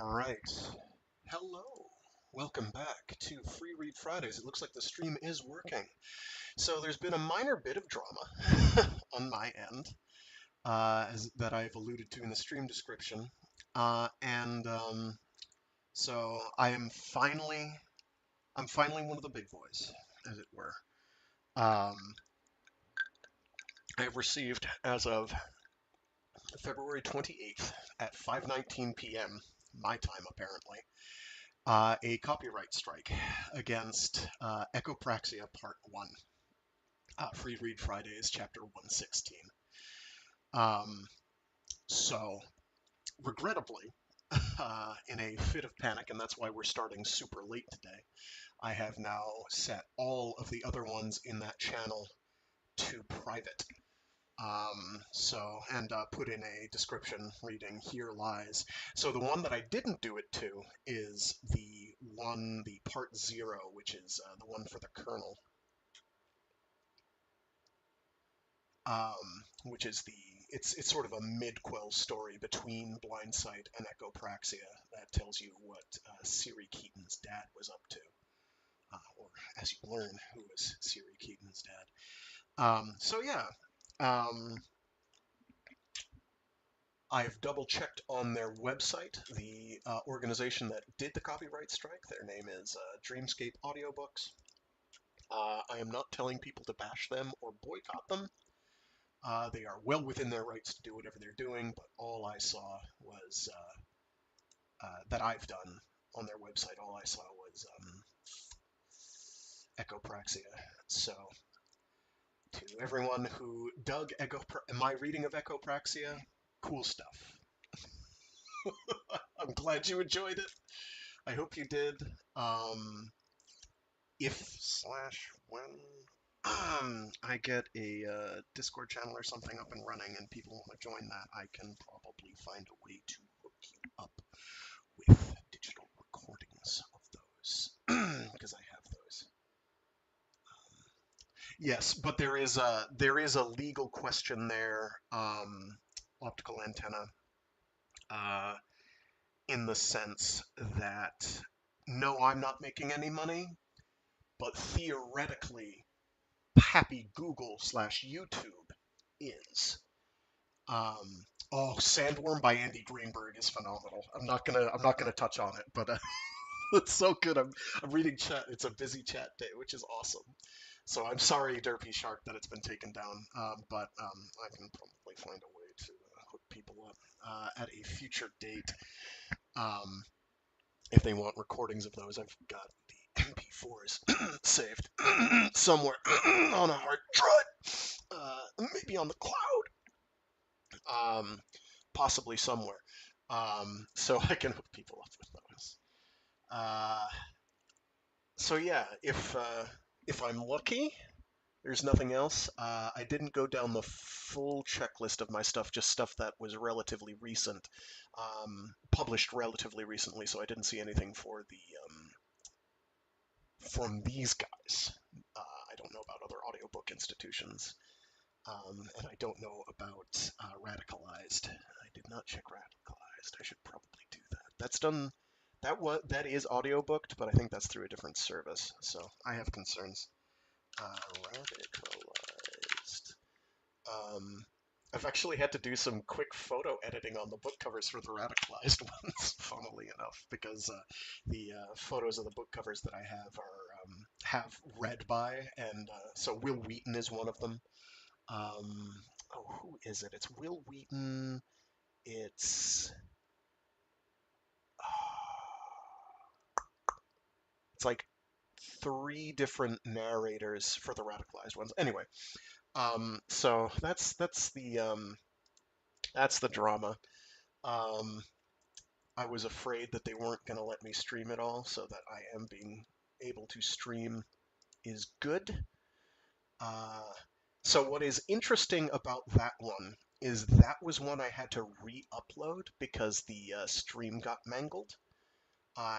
All right. Hello. Welcome back to Free Read Fridays. It looks like the stream is working. So there's been a minor bit of drama on my end, that I've alluded to in the stream description. So I'm finally one of the big boys, as it were. Um, I've received, as of February 28th at 5:19 p.m. my time, apparently, a copyright strike against Echopraxia Part 1, Free Read Fridays, Chapter 116. So, regrettably, in a fit of panic, and that's why we're starting super late today, I have now set all of the other ones in that channel to private. And put in a description reading, "Here lies." So the one that I didn't do it to is the part 0, which is the one for the kernel. Which is it's sort of a mid-quell story between Blindsight and Echopraxia that tells you what Siri Keaton's dad was up to. Or as you learn, who was Siri Keaton's dad. I've double-checked on their website, the organization that did the copyright strike. Their name is Dreamscape Audiobooks. I am not telling people to bash them or boycott them. They are well within their rights to do whatever they're doing, but all I saw was, that I've done on their website, all I saw was Echopraxia. So, to everyone who dug my reading of Echopraxia, cool stuff. I'm glad you enjoyed it. I hope you did. If/when I get a Discord channel or something up and running and people want to join that, I can probably find a way to hook you up with digital recordings of those, because I have those. Yes, but there is a legal question there, optical antenna, in the sense that, no, I'm not making any money, but theoretically, Happy Google/YouTube is. Sandworm by Andy Greenberg is phenomenal. I'm not gonna touch on it, but it's so good. I'm reading chat. It's a busy chat day, which is awesome. So I'm sorry, Derpy Shark, that it's been taken down, but I can probably find a way to hook people up at a future date. If they want recordings of those, I've got the MP4s saved somewhere on a hard drive, maybe on the cloud, possibly somewhere, so I can hook people up with those. So yeah, if I'm lucky, there's nothing else. I didn't go down the full checklist of my stuff, just stuff that was relatively recent, published relatively recently, so I didn't see anything for from these guys. I don't know about other audiobook institutions, and I don't know about Radicalized. I did not check Radicalized. I should probably do that. That's done. That is audiobooked, but I think that's through a different service, so I have concerns. Radicalized. I've actually had to do some quick photo editing on the book covers for the Radicalized ones, funnily enough, because the photos of the book covers that I have are have read by, and so Will Wheaton is one of them. Who is it? It's Will Wheaton. It's it's like 3 different narrators for the Radicalized ones. Anyway, so that's the drama. I was afraid that they weren't going to let me stream it all, so that I am being able to stream is good. So what is interesting about that one is that was one I had to re-upload because the stream got mangled.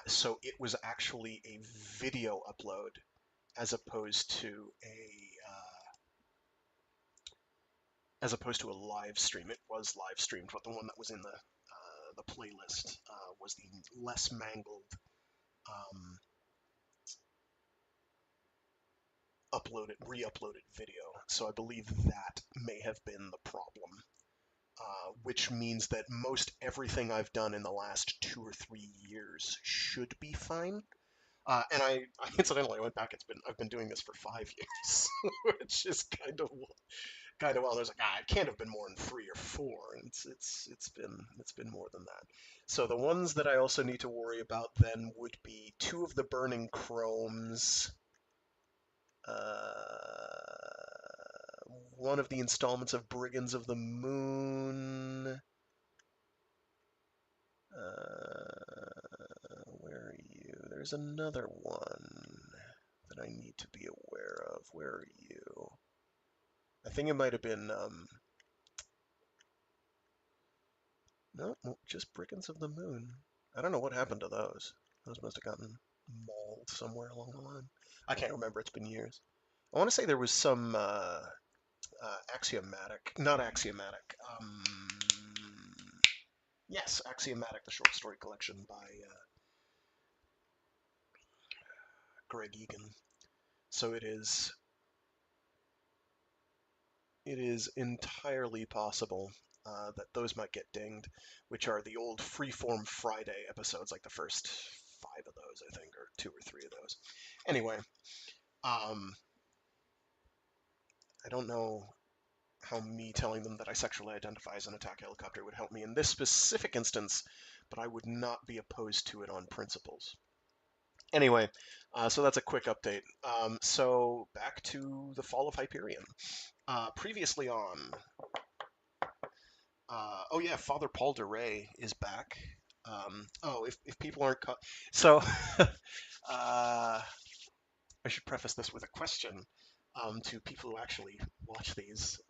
So it was actually a video upload as opposed to a live stream. It was live streamed, but the one that was in the the playlist was the less mangled um, re-uploaded video. So I believe that may have been the problem, which means that most everything I've done in the last 2 or 3 years should be fine. And I incidentally went back. I've been doing this for 5 years, which is kind of well. There's like it can't have been more than 3 or 4, and it's been more than that. So the ones that I also need to worry about then would be 2 of the burning chromes, one of the installments of Brigands of the Moon. Where are you? There's another one that I need to be aware of. Where are you? I think it might have been, no, just Brigands of the Moon. I don't know what happened to those. Those must have gotten mauled somewhere along the line. I can't remember, it's been years. I want to say there was some, axiomatic, not axiomatic, yes, Axiomatic, the short story collection by Gregg. So it is entirely possible that those might get dinged, which are the old Freeform Friday episodes, like the first 5 of those, I think, or 2 or 3 of those. Anyway, I don't know how me telling them that I sexually identify as an attack helicopter would help me in this specific instance, but I would not be opposed to it on principles. Anyway, so that's a quick update. So back to the Fall of Hyperion. Previously on, oh yeah, Father Paul DeRay is back. If people aren't so I should preface this with a question to people who actually watch these.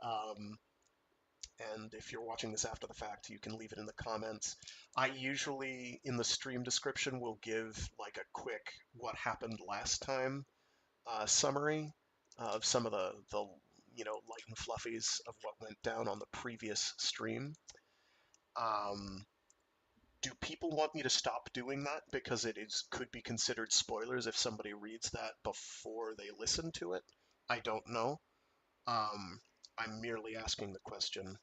And if you're watching this after the fact, you can leave it in the comments. I usually, in the stream description, will give like a quick what happened last time summary of some of the light and fluffies of what went down on the previous stream. Do people want me to stop doing that because could be considered spoilers if somebody reads that before they listen to it? I don't know. I'm merely asking the question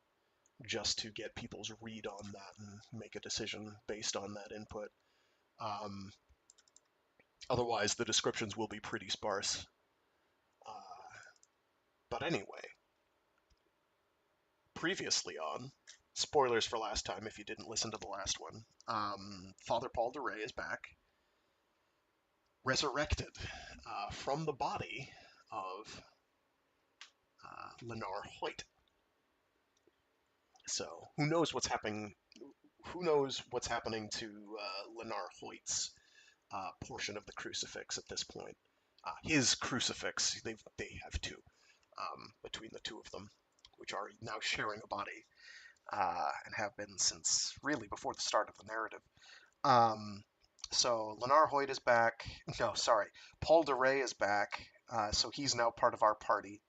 just to get people's read on that and make a decision based on that input. Otherwise, the descriptions will be pretty sparse. But anyway, previously on, spoilers for last time if you didn't listen to the last one, Father Paul DeRay is back, resurrected from the body of Lenar Hoyt. So who knows what's happening? Who knows what's happening to Lenar Hoyt's portion of the crucifix at this point? His crucifix. They have 2 between the 2 of them, which are now sharing a body and have been since really before the start of the narrative. So Lenar Hoyt is back. No, sorry, Paul DeRay is back. So he's now part of our party.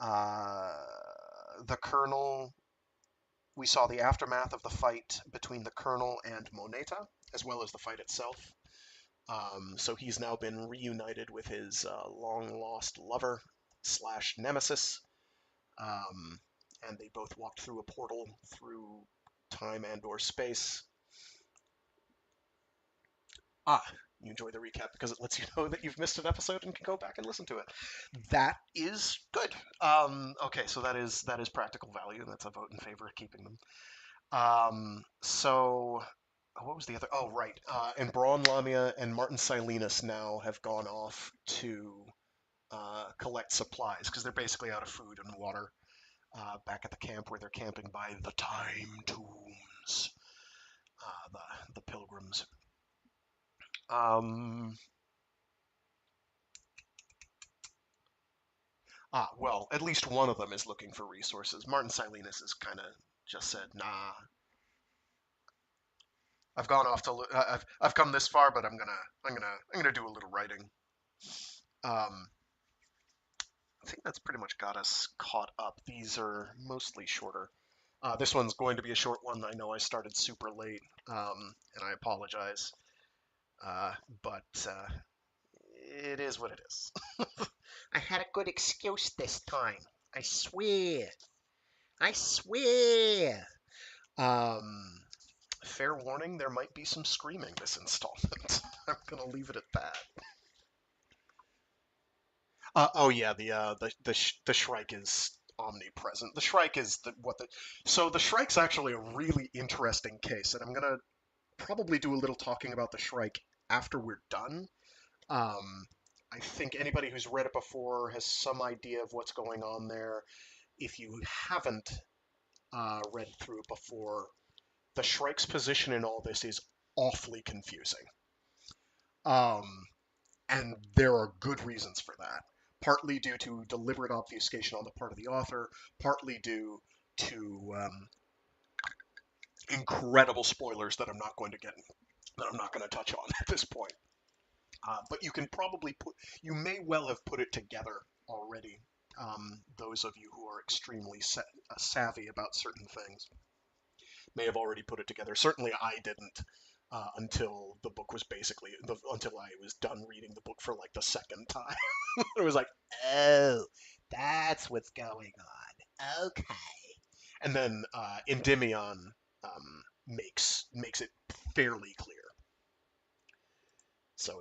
The Colonel. We saw the aftermath of the fight between the Colonel and Moneta, as well as the fight itself. So he's now been reunited with his long-lost lover / nemesis, and they both walked through a portal through time and/or space. You enjoy the recap because it lets you know that you've missed an episode and can go back and listen to it. That is good. Okay, so that is practical value. That's a vote in favor of keeping them. So what was the other? Oh, right. And Brawne, Lamia, and Martin Silenus now have gone off to collect supplies because they're basically out of food and water back at the camp where they're camping by the Time Tombs, the pilgrims. Well, at least one of them is looking for resources. Martin Silenus has kind of just said, "Nah, I've gone off to I've come this far, but I'm gonna do a little writing." I think that's pretty much got us caught up. These are mostly shorter. This one's going to be a short one. I know I started super late, and I apologize. But it is what it is. I had a good excuse this time. I swear. I swear. Um, Fair warning, there might be some screaming this installment. I'm gonna leave it at that. Oh yeah, the Shrike is omnipresent. The Shrike is so the Shrike's actually a really interesting case, and I'm gonna probably do a little talking about the Shrike after we're done. Um, I think anybody who's read it before has some idea of what's going on there. If you haven't read through it before, the Shrike's position in all this is awfully confusing. Um, and there are good reasons for that. Partly due to deliberate obfuscation on the part of the author, partly due to incredible spoilers that I'm not going to touch on at this point. But you may well have put it together already. Those of you who are extremely savvy about certain things may have already put it together. Certainly, I didn't until the book was until I was done reading the book for like the second time. It was like, oh, that's what's going on. Okay. And then Endymion makes it fairly clear. So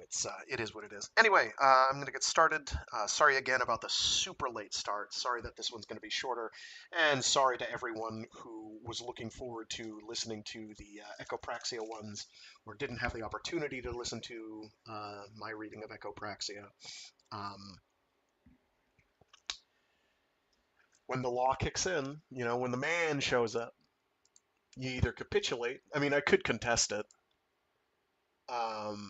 it is what it is. Anyway, I'm going to get started. Sorry again about the super late start. Sorry that this one's going to be shorter. And sorry to everyone who was looking forward to listening to the Echopraxia ones or didn't have the opportunity to listen to my reading of Echopraxia. When the law kicks in, when the man shows up, you either capitulate. I mean, I could contest it.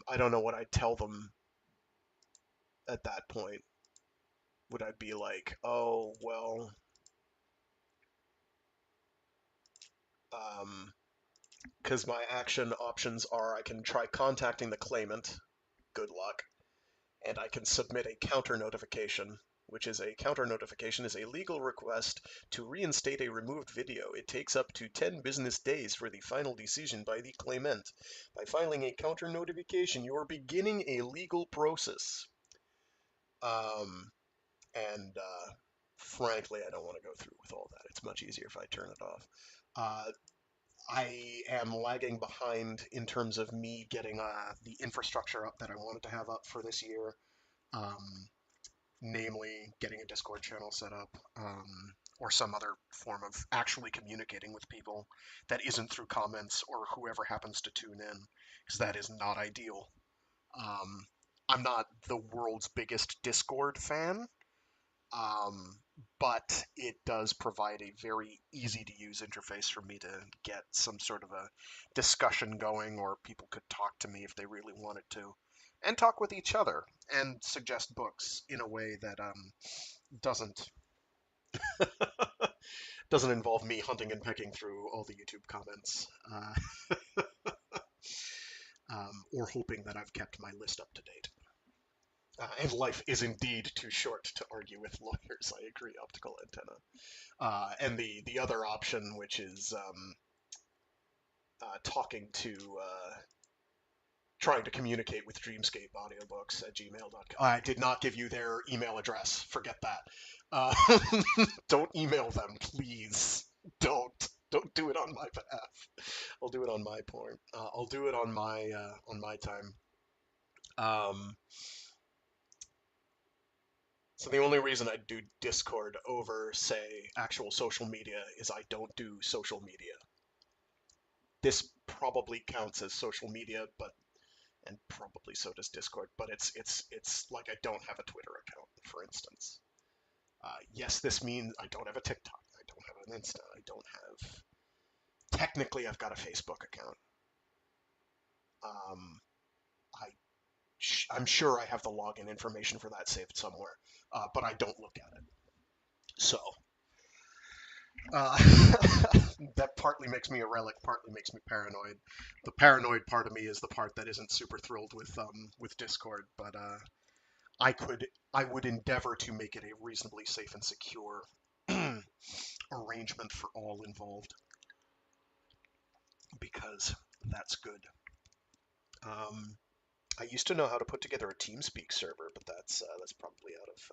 I don't know what I'd tell them at that point. Would I be like, oh, well, because my action options are I can try contacting the claimant, good luck, and I can submit a counter notification, which is a counter notification is a legal request to reinstate a removed video. It takes up to 10 business days for the final decision by the claimant. By filing a counter notification, you are beginning a legal process. And frankly, I don't want to go through with all that. It's much easier if I turn it off. I am lagging behind in terms of me getting the infrastructure up that I wanted to have up for this year, namely getting a Discord channel set up or some other form of actually communicating with people that isn't through comments or whoever happens to tune in, because that is not ideal. I'm not the world's biggest Discord fan, but it does provide a very easy to use interface for me to get some sort of a discussion going, or people could talk to me if they really wanted to, and talk with each other and suggest books in a way that doesn't doesn't involve me hunting and pecking through all the YouTube comments, or hoping that I've kept my list up to date. And life is indeed too short to argue with lawyers. I agree, optical antenna. And the other option, which is talking to, trying to communicate with Dreamscape Audiobooks at gmail.com. I did not give you their email address. Forget that. Don't email them, please. Don't do it on my behalf. I'll do it on my point. I'll do it on my time. So the only reason I do Discord over, say, actual social media is I don't do social media. This probably counts as social media, and probably so does Discord, but it's like I don't have a Twitter account, for instance. Yes, this means I don't have a TikTok, I don't have an Insta, I don't have... Technically, I've got a Facebook account. I'm sure I have the login information for that saved somewhere, but I don't look at it. So, that partly makes me a relic, partly makes me paranoid. The paranoid part of me is the part that isn't super thrilled with Discord, but I would endeavor to make it a reasonably safe and secure arrangement for all involved, because that's good. I used to know how to put together a TeamSpeak server, but that's probably out of.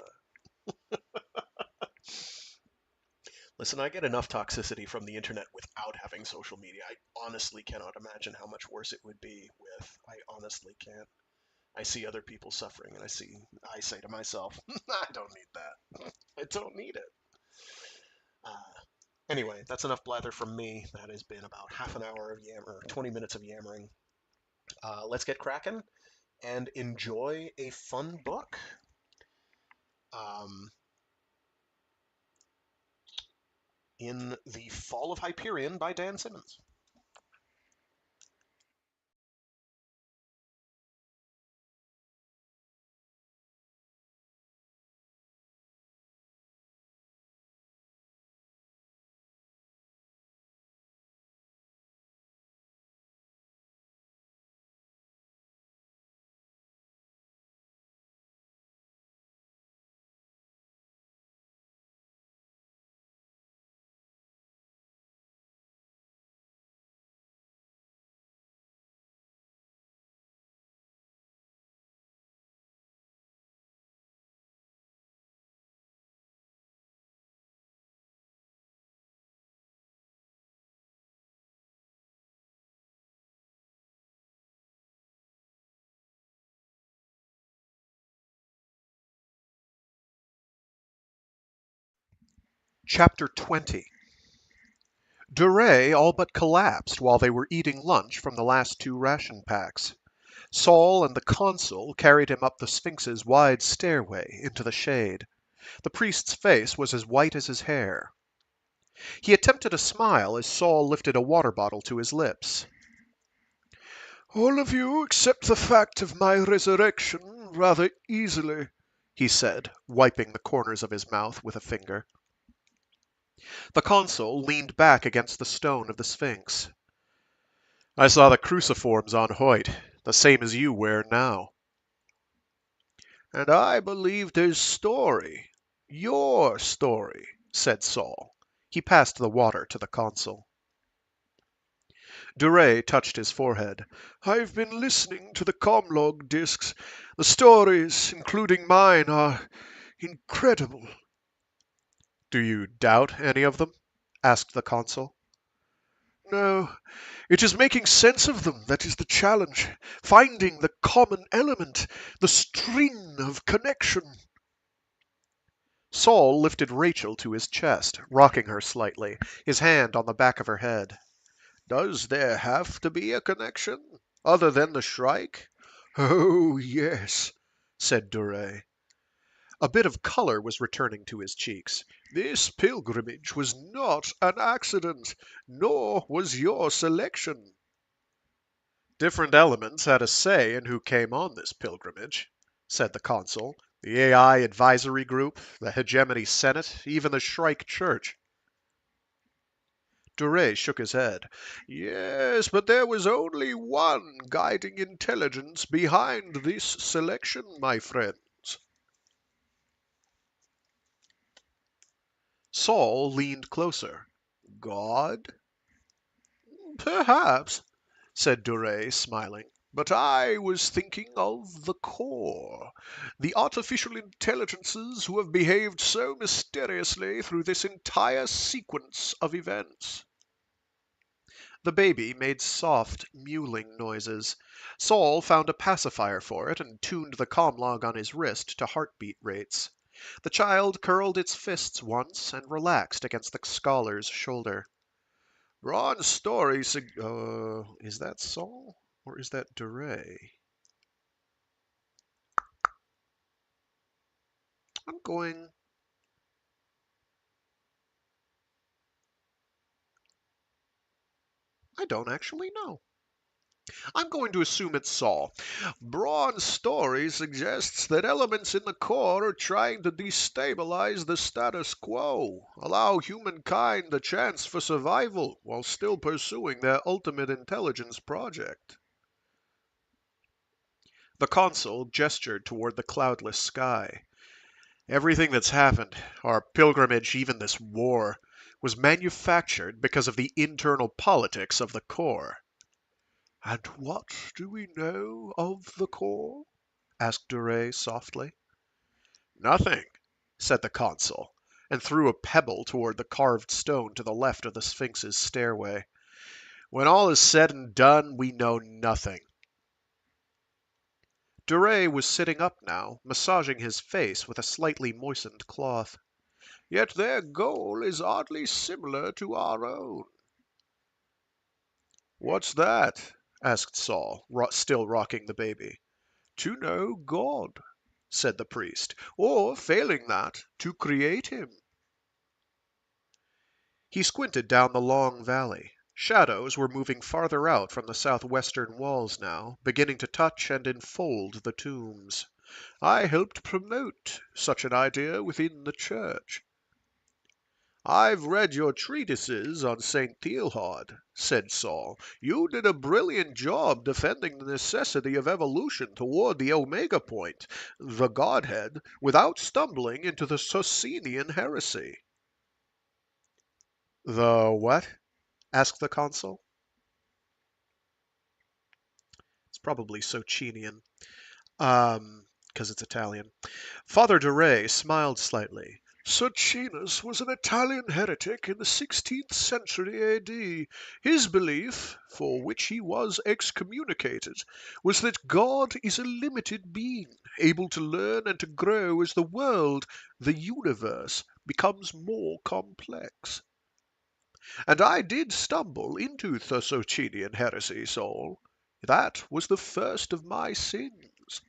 Listen, I get enough toxicity from the internet without having social media. I honestly cannot imagine how much worse it would be with. I honestly can't. I see other people suffering, and I say to myself, I don't need that. I don't need it. Uh, anyway, that's enough blather from me. That has been about half an hour of yammer, 20 minutes of yammering. Let's get cracking and enjoy a fun book. Um, in The Fall of Hyperion by Dan Simmons. Chapter 20. Duray all but collapsed while they were eating lunch from the last two ration packs. Saul and the consul carried him up the Sphinx's wide stairway into the shade. The priest's face was as white as his hair. He attempted a smile as Saul lifted a water bottle to his lips. "All of you accept the fact of my resurrection rather easily," he said, wiping the corners of his mouth with a finger. The consul leaned back against the stone of the Sphinx. "I saw the cruciforms on Hoyt, the same as you wear now." "And I believed his story. Your story," said Saul. He passed the water to the consul. Duray touched his forehead. "I've been listening to the comlog discs. The stories, including mine, are incredible." "Do you doubt any of them?" asked the consul. "No. It is making sense of them that is the challenge. Finding the common element, the string of connection." Saul lifted Rachel to his chest, rocking her slightly, his hand on the back of her head. "Does there have to be a connection, other than the Shrike?" "Oh, yes," said Duray. A bit of color was returning to his cheeks. "This pilgrimage was not an accident, nor was your selection." "Different elements had a say in who came on this pilgrimage," said the consul. "The AI Advisory Group, the Hegemony Senate, even the Shrike Church." Duray shook his head. "Yes, but there was only one guiding intelligence behind this selection, my friends." Saul leaned closer. "God?" "Perhaps," said Duray, smiling. "But I was thinking of the core, the artificial intelligences who have behaved so mysteriously through this entire sequence of events." The baby made soft, mewling noises. Saul found a pacifier for it and tuned the comlog on his wrist to heartbeat rates. The child curled its fists once and relaxed against the scholar's shoulder. "Brawne's story is that Saul? Or is that Duray? I'm going... I don't actually know. I'm going to assume it's Saul. Brawne's story suggests that elements in the core are trying to destabilize the status quo, allow humankind a chance for survival while still pursuing their ultimate intelligence project." The consul gestured toward the cloudless sky. "Everything that's happened, our pilgrimage, even this war, was manufactured because of the internal politics of the Corps. And what do we know of the Corps? Asked Duray softly. Nothing, said the consul, and threw a pebble toward the carved stone to the left of the Sphinx's stairway. When all is said and done, we know nothing. Duray was sitting up now, massaging his face with a slightly moistened cloth. Yet their goal is oddly similar to our own. What's that? Asked Saul, still rocking the baby. To know God, said the priest, or, failing that, to create him. He squinted down the long valley. Shadows were moving farther out from the southwestern walls now, beginning to touch and enfold the tombs. I helped promote such an idea within the church. I've read your treatises on St. Theilhard, said Saul. You did a brilliant job defending the necessity of evolution toward the Omega point, the Godhead, without stumbling into the Socinian heresy. The what? Asked the consul. It's probably Socinian, because it's Italian. Father Duray smiled slightly. Socinus was an Italian heretic in the 16th century A.D. His belief, for which he was excommunicated, was that God is a limited being, able to learn and to grow as the world, the universe, becomes more complex. And I did stumble into the Socinian heresy, Saul. That was the first of my sins.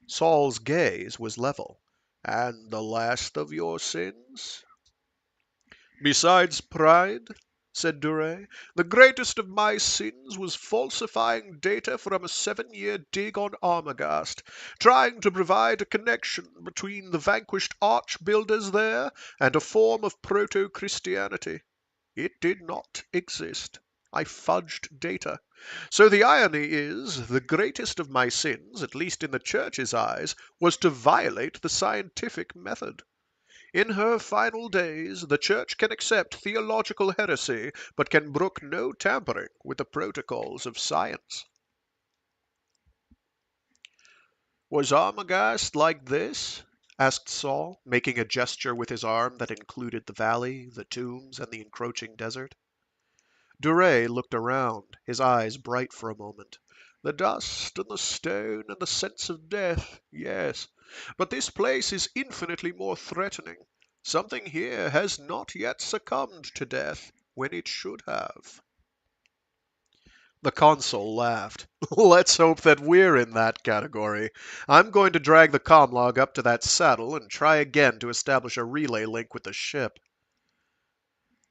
Saul's gaze was level. And the last of your sins? Besides pride, said Duray, the greatest of my sins was falsifying data from a 7-year dig on Armagast, trying to provide a connection between the vanquished arch-builders there and a form of proto-Christianity. It did not exist. I fudged data. So the irony is, the greatest of my sins, at least in the Church's eyes, was to violate the scientific method. In her final days, the Church can accept theological heresy, but can brook no tampering with the protocols of science. Was Armagast like this? Asked Saul, making a gesture with his arm that included the valley, the tombs, and the encroaching desert. Duray looked around, his eyes bright for a moment. The dust and the stone and the sense of death, yes. But this place is infinitely more threatening. Something here has not yet succumbed to death when it should have. The consul laughed. Let's hope that we're in that category. I'm going to drag the comlog up to that saddle and try again to establish a relay link with the ship.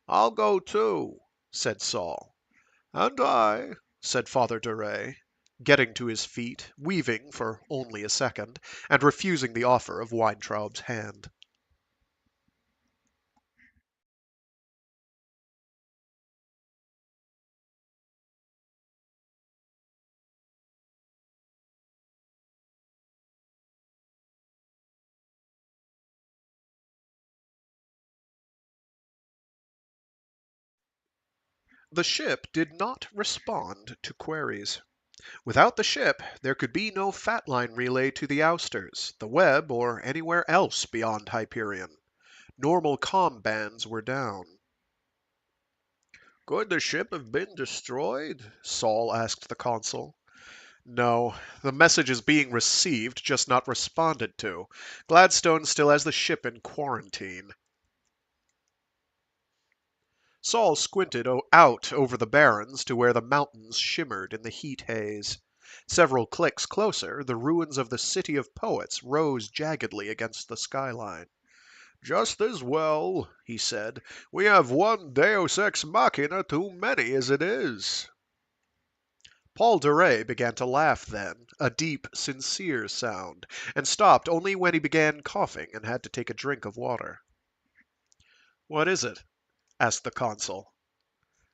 I'll go too, said Saul. And I, said Father Duray, getting to his feet, weaving for only a second, and refusing the offer of Weintraub's hand. The ship did not respond to queries. Without the ship, there could be no fat line relay to the Ousters, the web, or anywhere else beyond Hyperion. Normal comm bands were down. Could the ship have been destroyed? Saul asked the consul. No, the message is being received, just not responded to. Gladstone still has the ship in quarantine. Saul squinted out over the barrens to where the mountains shimmered in the heat haze. Several clicks closer, the ruins of the City of Poets rose jaggedly against the skyline. Just as well, he said. We have one Deus Ex Machina too many as it is. Paul Duray began to laugh then, a deep, sincere sound, and stopped only when he began coughing and had to take a drink of water. What is it? Asked the consul.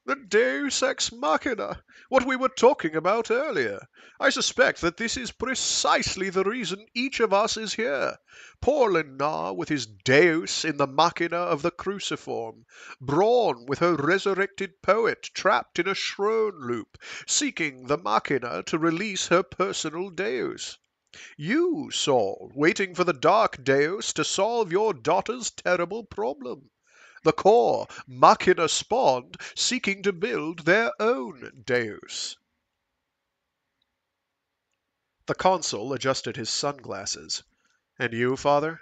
The Deus Ex Machina, what we were talking about earlier. I suspect that this is precisely the reason each of us is here. Poor Lenar with his Deus in the Machina of the cruciform. Brawne with her resurrected poet trapped in a Shrone loop, seeking the Machina to release her personal Deus. You, Saul, waiting for the Dark Deus to solve your daughter's terrible problem. The core Machina spawned, seeking to build their own Deus. The consul adjusted his sunglasses. And you, father?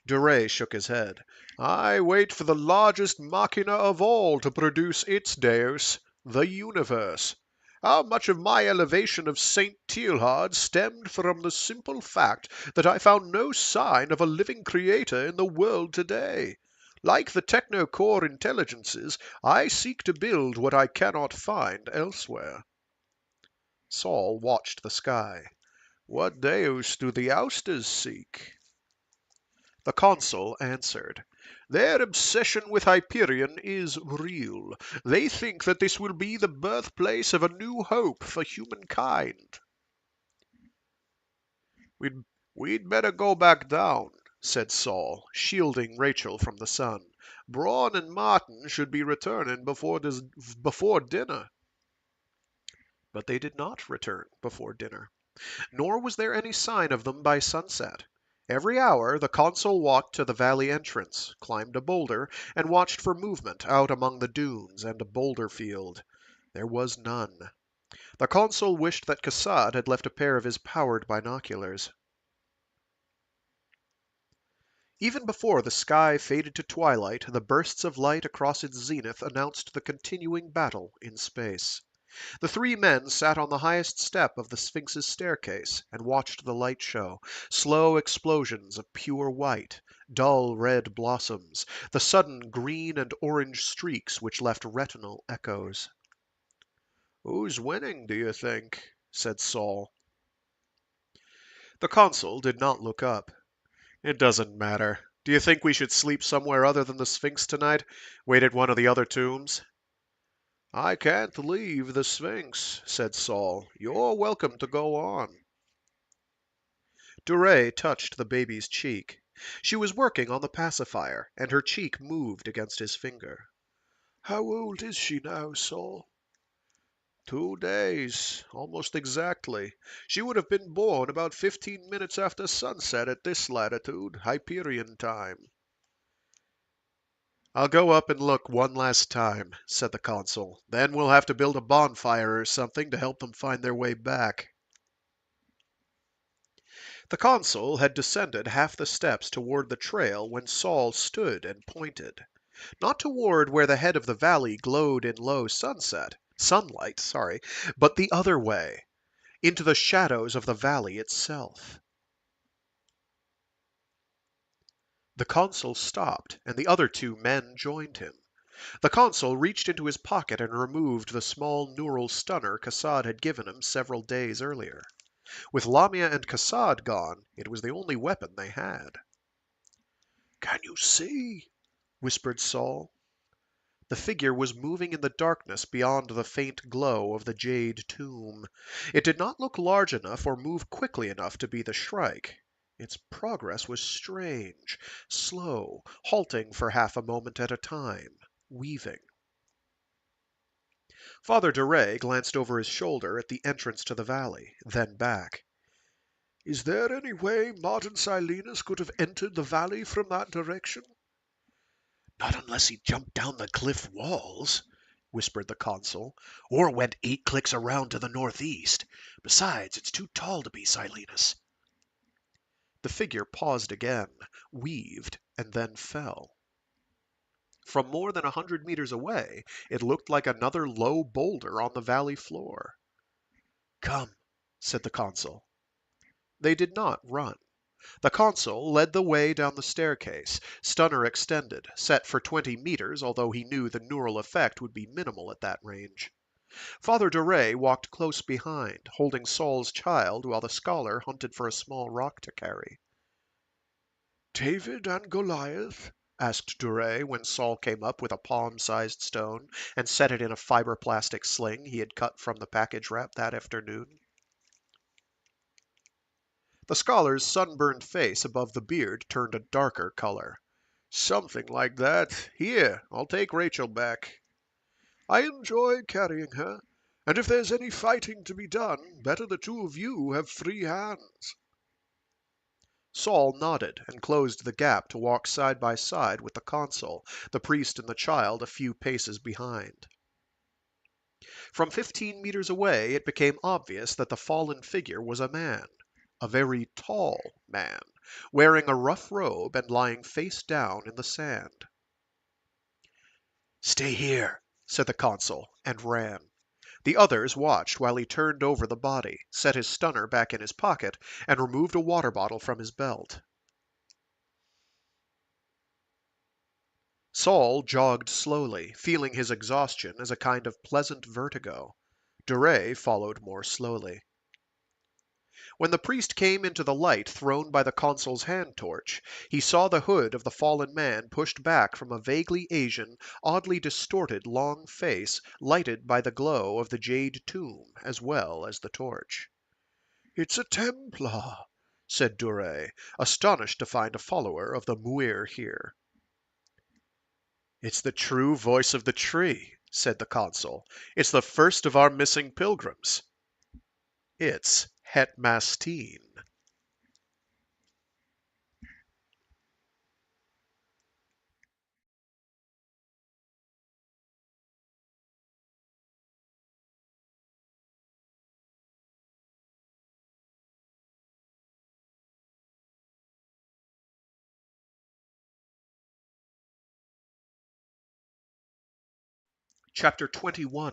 Duray shook his head. I wait for the largest Machina of all to produce its Deus, the universe. How much of my elevation of Saint Teilhard stemmed from the simple fact that I found no sign of a living creator in the world today? Like the technocore intelligences, I seek to build what I cannot find elsewhere. Saul watched the sky. What Deus do the Ousters seek? The consul answered. Their obsession with Hyperion is real. They think that this will be the birthplace of a new hope for humankind. We'd, we'd better go back down, said Saul, shielding Rachel from the sun. Brawne and Martin should be returning before dinner. But they did not return before dinner. Nor was there any sign of them by sunset. Every hour the consul walked to the valley entrance, climbed a boulder, and watched for movement out among the dunes and a boulder field. There was none. The consul wished that Cassad had left a pair of his powered binoculars. Even before the sky faded to twilight, the bursts of light across its zenith announced the continuing battle in space. The three men sat on the highest step of the Sphinx's staircase and watched the light show, slow explosions of pure white, dull red blossoms, the sudden green and orange streaks which left retinal echoes. Who's winning, do you think? Said Saul. The consul did not look up. It doesn't matter. Do you think we should sleep somewhere other than the Sphinx tonight? Wait at one of the other tombs? I can't leave the Sphinx, said Saul. You're welcome to go on. Duray touched the baby's cheek. She was working on the pacifier, and her cheek moved against his finger. How old is she now, Saul? 2 days, almost exactly. She would have been born about 15 minutes after sunset at this latitude, Hyperion time. I'll go up and look one last time, said the consul. Then we'll have to build a bonfire or something to help them find their way back. The consul had descended half the steps toward the trail when Saul stood and pointed. Not toward where the head of the valley glowed in low sunlight, but the other way, into the shadows of the valley itself. The consul stopped, and the other 2 men joined him. The consul reached into his pocket and removed the small neural stunner Cassad had given him several days earlier. With Lamia and Cassad gone, it was the only weapon they had. Can you see? Whispered Saul. The figure was moving in the darkness beyond the faint glow of the jade tomb. It did not look large enough or move quickly enough to be the Shrike. Its progress was strange, slow, halting for half a moment at a time, weaving. Father Duray glanced over his shoulder at the entrance to the valley, then back. Is there any way Martin Silenus could have entered the valley from that direction? Not unless he jumped down the cliff walls, whispered the consul, or went 8 clicks around to the northeast. Besides, it's too tall to be Silenus. The figure paused again, weaved, and then fell. From more than 100 meters away, it looked like another low boulder on the valley floor. Come, said the consul. They did not run. The consul led the way down the staircase, stunner extended, set for 20 meters, although he knew the neural effect would be minimal at that range. Father Duray walked close behind, holding Saul's child while the scholar hunted for a small rock to carry. David and Goliath, asked Dure when Saul came up with a palm-sized stone and set it in a fiber plastic sling he had cut from the package wrap that afternoon. The scholar's sunburned face above the beard turned a darker color. Something like that. Here, I'll take Rachel back. I enjoy carrying her, and if there's any fighting to be done, better the two of you have free hands. Saul nodded and closed the gap to walk side by side with the consul, the priest and the child a few paces behind. From 15 meters away it became obvious that the fallen figure was a man, a very tall man, wearing a rough robe and lying face down in the sand. "Stay here," said the consul, and ran. The others watched while he turned over the body, set his stunner back in his pocket, and removed a water bottle from his belt. Saul jogged slowly, feeling his exhaustion as a kind of pleasant vertigo. Dure followed more slowly. When the priest came into the light thrown by the consul's hand torch, he saw the hood of the fallen man pushed back from a vaguely Asian, oddly distorted long face lighted by the glow of the jade tomb as well as the torch. "It's a Templar," said Dure, astonished to find a follower of the Muir here. "It's the true voice of the tree," said the consul. "It's the first of our missing pilgrims. It's Het Mastine." Chapter 21.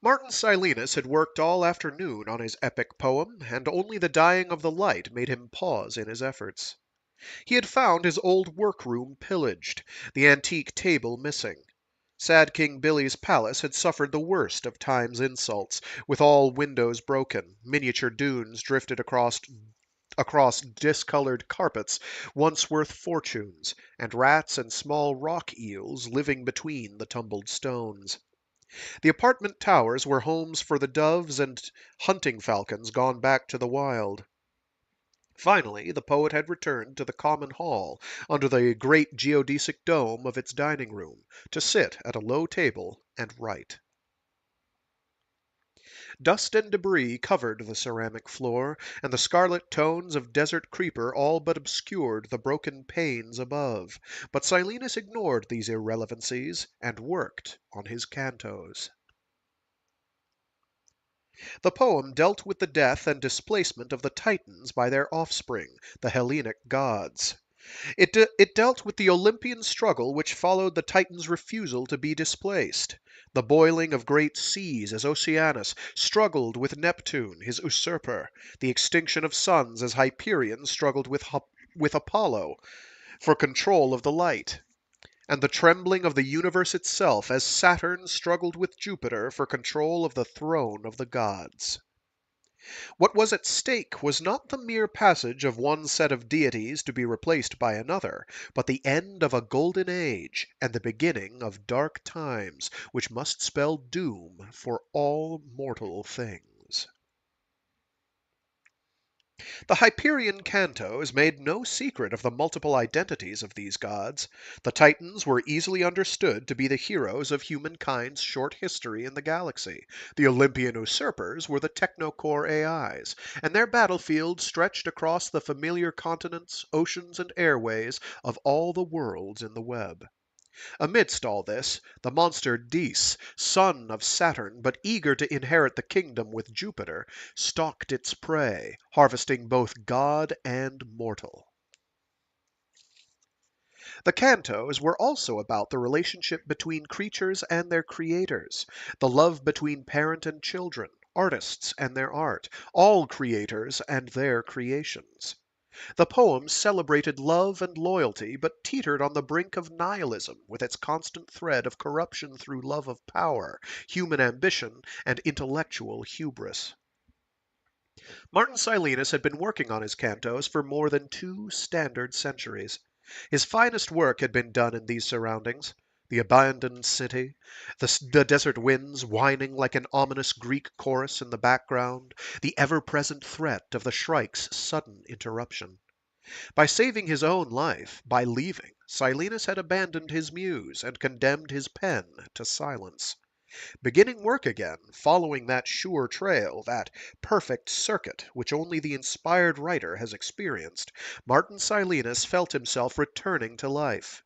Martin Silenus had worked all afternoon on his epic poem, and only the dying of the light made him pause in his efforts. He had found his old workroom pillaged, the antique table missing. Sad King Billy's palace had suffered the worst of time's insults, with all windows broken, miniature dunes drifted across discolored carpets once worth fortunes, and rats and small rock eels living between the tumbled stones. The apartment towers were homes for the doves and hunting falcons gone back to the wild. Finally, the poet had returned to the common hall under the great geodesic dome of its dining room to sit at a low table and write. Dust and debris covered the ceramic floor, and the scarlet tones of desert creeper all but obscured the broken panes above, but Silenus ignored these irrelevancies and worked on his cantos. The poem dealt with the death and displacement of the Titans by their offspring, the Hellenic gods. It dealt with the Olympian struggle which followed the Titans' refusal to be displaced, the boiling of great seas as Oceanus struggled with Neptune, his usurper, the extinction of suns as Hyperion struggled with Apollo for control of the light, and the trembling of the universe itself as Saturn struggled with Jupiter for control of the throne of the gods. What was at stake was not the mere passage of one set of deities to be replaced by another, but the end of a golden age and the beginning of dark times, which must spell doom for all mortal things. The Hyperion cantos made no secret of the multiple identities of these gods. The Titans were easily understood to be the heroes of humankind's short history in the galaxy. The Olympian usurpers were the technocore AIs, and their battlefield stretched across the familiar continents, oceans, and airways of all the worlds in the web. Amidst all this, the monster Dis, son of Saturn but eager to inherit the kingdom with Jupiter, stalked its prey, harvesting both god and mortal. The cantos were also about the relationship between creatures and their creators, the love between parent and children, artists and their art, all creators and their creations. The poem celebrated love and loyalty, but teetered on the brink of nihilism with its constant thread of corruption through love of power, human ambition, and intellectual hubris. Martin Silenus had been working on his cantos for more than 2 standard centuries. His finest work had been done in these surroundings. The abandoned city, the desert winds whining like an ominous Greek chorus in the background, the ever-present threat of the Shrike's sudden interruption. By saving his own life, by leaving, Silenus had abandoned his muse and condemned his pen to silence. Beginning work again, following that sure trail, that perfect circuit which only the inspired writer has experienced, Martin Silenus felt himself returning to life.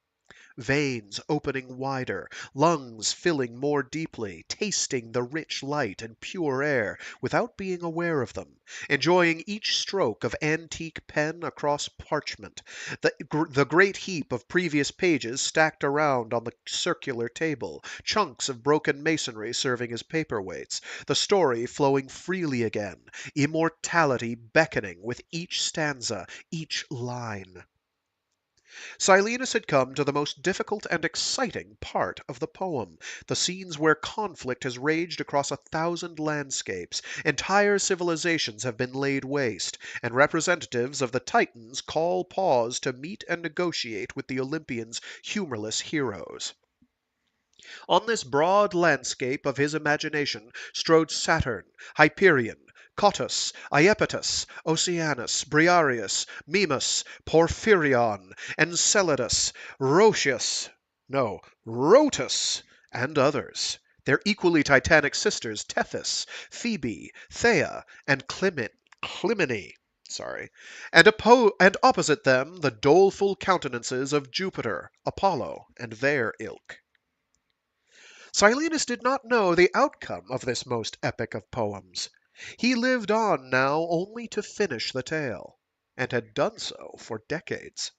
Veins opening wider, lungs filling more deeply, tasting the rich light and pure air without being aware of them, enjoying each stroke of antique pen across parchment, the great heap of previous pages stacked around on the circular table, chunks of broken masonry serving as paperweights, the story flowing freely again, immortality beckoning with each stanza, each line. Silenus had come to the most difficult and exciting part of the poem, the scenes where conflict has raged across 1,000 landscapes, entire civilizations have been laid waste, and representatives of the Titans call pause to meet and negotiate with the Olympians' humorless heroes. On this broad landscape of his imagination strode Saturn, Hyperion, Cottus, Iapetus, Oceanus, Briareus, Mimas, Porphyrion, Enceladus, Rhotus, and others. Their equally titanic sisters Tethys, Phoebe, Thea, and Clymene. And opposite them the doleful countenances of Jupiter, Apollo, and their ilk. Silenus did not know the outcome of this most epic of poems. He lived on now only to finish the tale, and had done so for decades.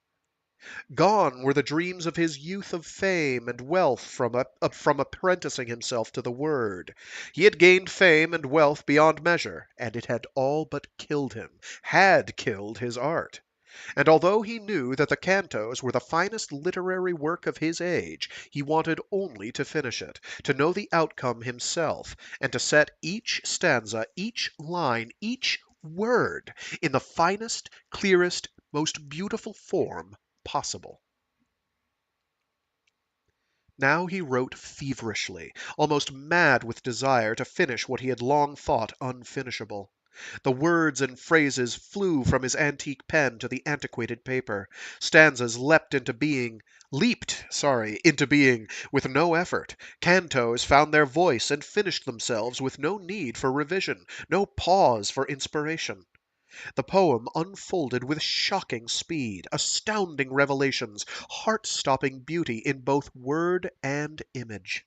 Gone were the dreams of his youth of fame and wealth from apprenticing himself to the Word. He had gained fame and wealth beyond measure, and it had all but killed him, had killed his art. And although he knew that the cantos were the finest literary work of his age, he wanted only to finish it, to know the outcome himself, and to set each stanza, each line, each word in the finest, clearest, most beautiful form possible. Now he wrote feverishly, almost mad with desire to finish what he had long thought unfinishable. The words and phrases flew from his antique pen to the antiquated paper. Stanzas leaped into being with no effort. Cantos found their voice and finished themselves with no need for revision, no pause for inspiration. The poem unfolded with shocking speed, astounding revelations, heart-stopping beauty in both word and image.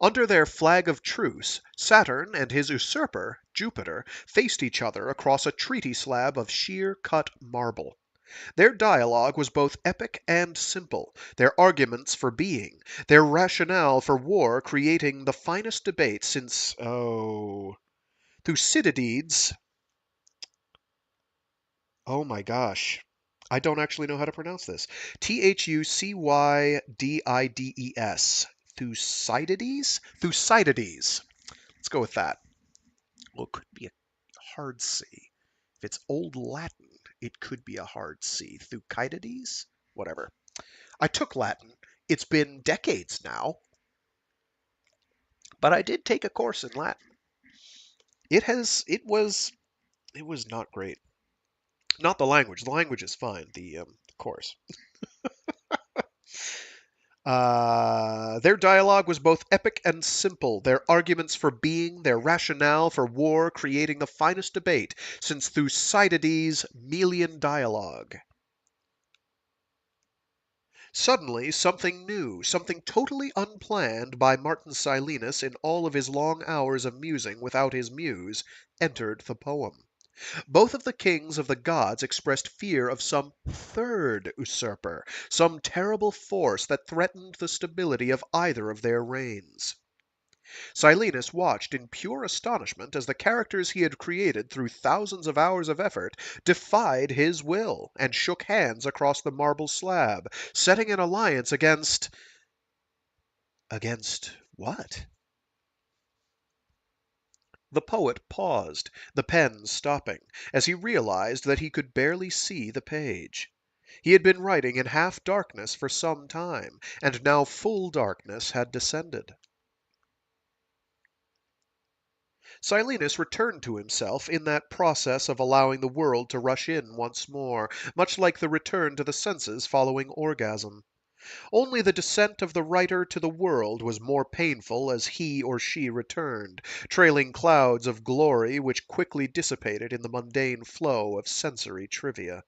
Under their flag of truce, Saturn and his usurper, Jupiter, faced each other across a treaty slab of sheer-cut marble. Their dialogue was both epic and simple, their arguments for being, their rationale for war creating the finest debate since, Thucydides. Oh my gosh. I don't actually know how to pronounce this. Thucydides. Thucydides? Thucydides. Let's go with that. Well, it could be a hard C. If it's Old Latin, it could be a hard C. Thucydides? Whatever. I took Latin. It's been decades now, but I did take a course in Latin. It was not great. Not the language. The language is fine. The course. Their dialogue was both epic and simple, their arguments for being, their rationale for war creating the finest debate since Thucydides' Melian dialogue. Suddenly, something new, something totally unplanned by Martin Silenus in all of his long hours of musing without his muse, entered the poem. Both of the kings of the gods expressed fear of some third usurper, some terrible force that threatened the stability of either of their reigns. Silenus watched in pure astonishment as the characters he had created through thousands of hours of effort defied his will and shook hands across the marble slab, setting an alliance against... Against what? The poet paused, the pen stopping, as he realized that he could barely see the page. He had been writing in half darkness for some time, and now full darkness had descended. Silenus returned to himself in that process of allowing the world to rush in once more, much like the return to the senses following orgasm. Only the descent of the writer to the world was more painful as he or she returned, trailing clouds of glory which quickly dissipated in the mundane flow of sensory trivia.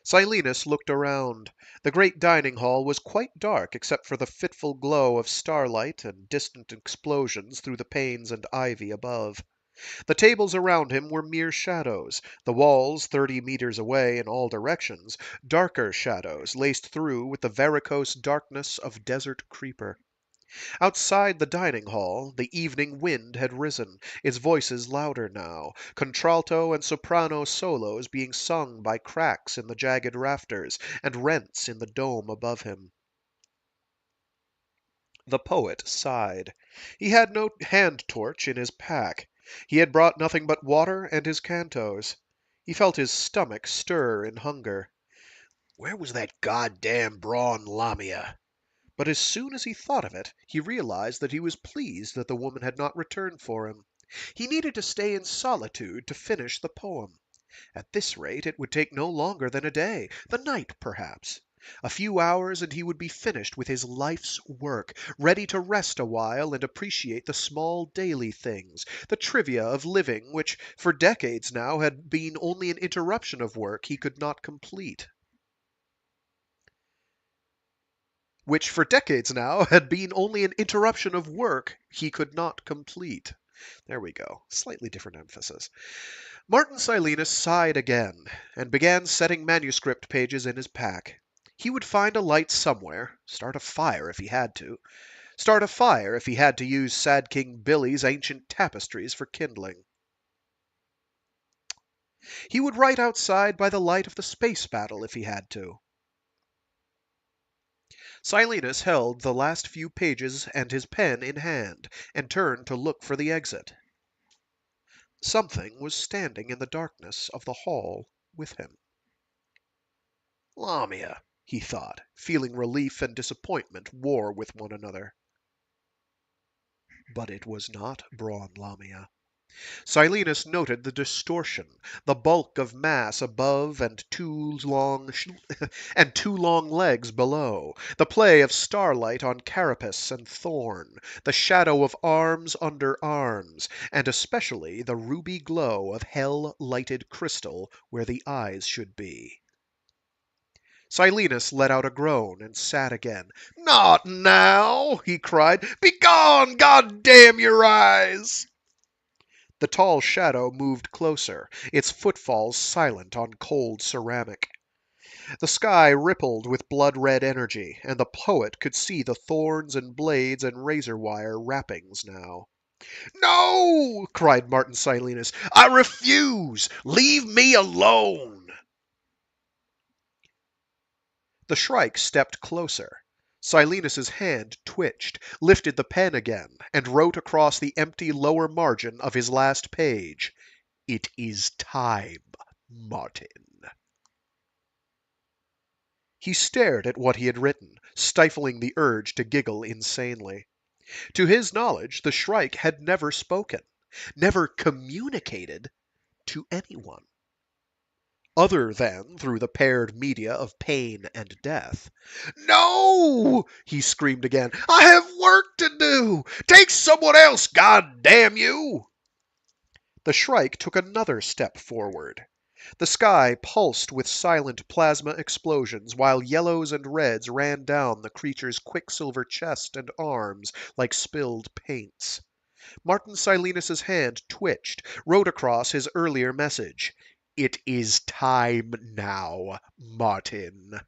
Silenus looked around. The great dining hall was quite dark except for the fitful glow of starlight and distant explosions through the panes and ivy above. The tables around him were mere shadows, the walls 30 meters away in all directions, darker shadows laced through with the varicose darkness of desert creeper. Outside the dining hall, the evening wind had risen, its voices louder now, contralto and soprano solos being sung by cracks in the jagged rafters and rents in the dome above him. The poet sighed. He had no hand torch in his pack. He had brought nothing but water and his cantos. He felt his stomach stir in hunger. Where was that goddamn Brawne Lamia? But as soon as he thought of it, he realized that he was pleased that the woman had not returned for him. He needed to stay in solitude to finish the poem. At this rate it would take no longer than a day, the night perhaps. A few hours and he would be finished with his life's work, ready to rest a while and appreciate the small daily things, the trivia of living which for decades now had been only an interruption of work he could not complete. Which for decades now had been only an interruption of work he could not complete. There we go. Slightly different emphasis. Martin Silenus sighed again, and began setting manuscript pages in his pack. He would find a light somewhere, start a fire if he had to use Sad King Billy's ancient tapestries for kindling. He would write outside by the light of the space battle if he had to. Silenus held the last few pages and his pen in hand, and turned to look for the exit. Something was standing in the darkness of the hall with him. Lamia, he thought, feeling relief and disappointment war with one another. But it was not Brawne Lamia. Silenus noted the distortion, the bulk of mass above and two long legs below, the play of starlight on carapace and thorn, the shadow of arms under arms, and especially the ruby glow of hell-lighted crystal where the eyes should be. Silenus let out a groan and sat again. "Not now!" he cried. "Begone, God damn your eyes!" The tall shadow moved closer, its footfalls silent on cold ceramic. The sky rippled with blood-red energy, and the poet could see the thorns and blades and razor-wire wrappings now. "No!" cried Martin Silenus. "I refuse! Leave me alone!" The Shrike stepped closer. Silenus's hand twitched, lifted the pen again, and wrote across the empty lower margin of his last page, "It is time, Martin." He stared at what he had written, stifling the urge to giggle insanely. To his knowledge, the Shrike had never spoken, never communicated to anyone, other than through the paired media of pain and death. "No!" he screamed again. "I have work to do! Take someone else, God damn you!" The Shrike took another step forward. The sky pulsed with silent plasma explosions, while yellows and reds ran down the creature's quicksilver chest and arms like spilled paints. Martin Silenus's hand twitched, wrote across his earlier message, "It is time now, Martin."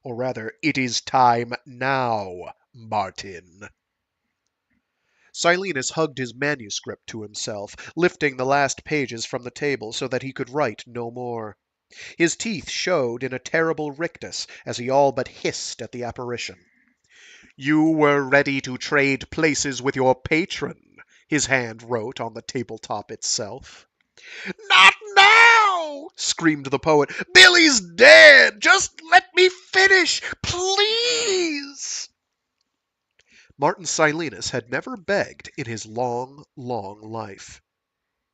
Or rather, "It is time now, Martin." Silenus hugged his manuscript to himself, lifting the last pages from the table so that he could write no more. His teeth showed in a terrible rictus as he all but hissed at the apparition. "You were ready to trade places with your patron," his hand wrote on the tabletop itself. "Not now!" screamed the poet. "Billy's dead! Just let me finish, please!" Martin Silenus had never begged in his long, long life.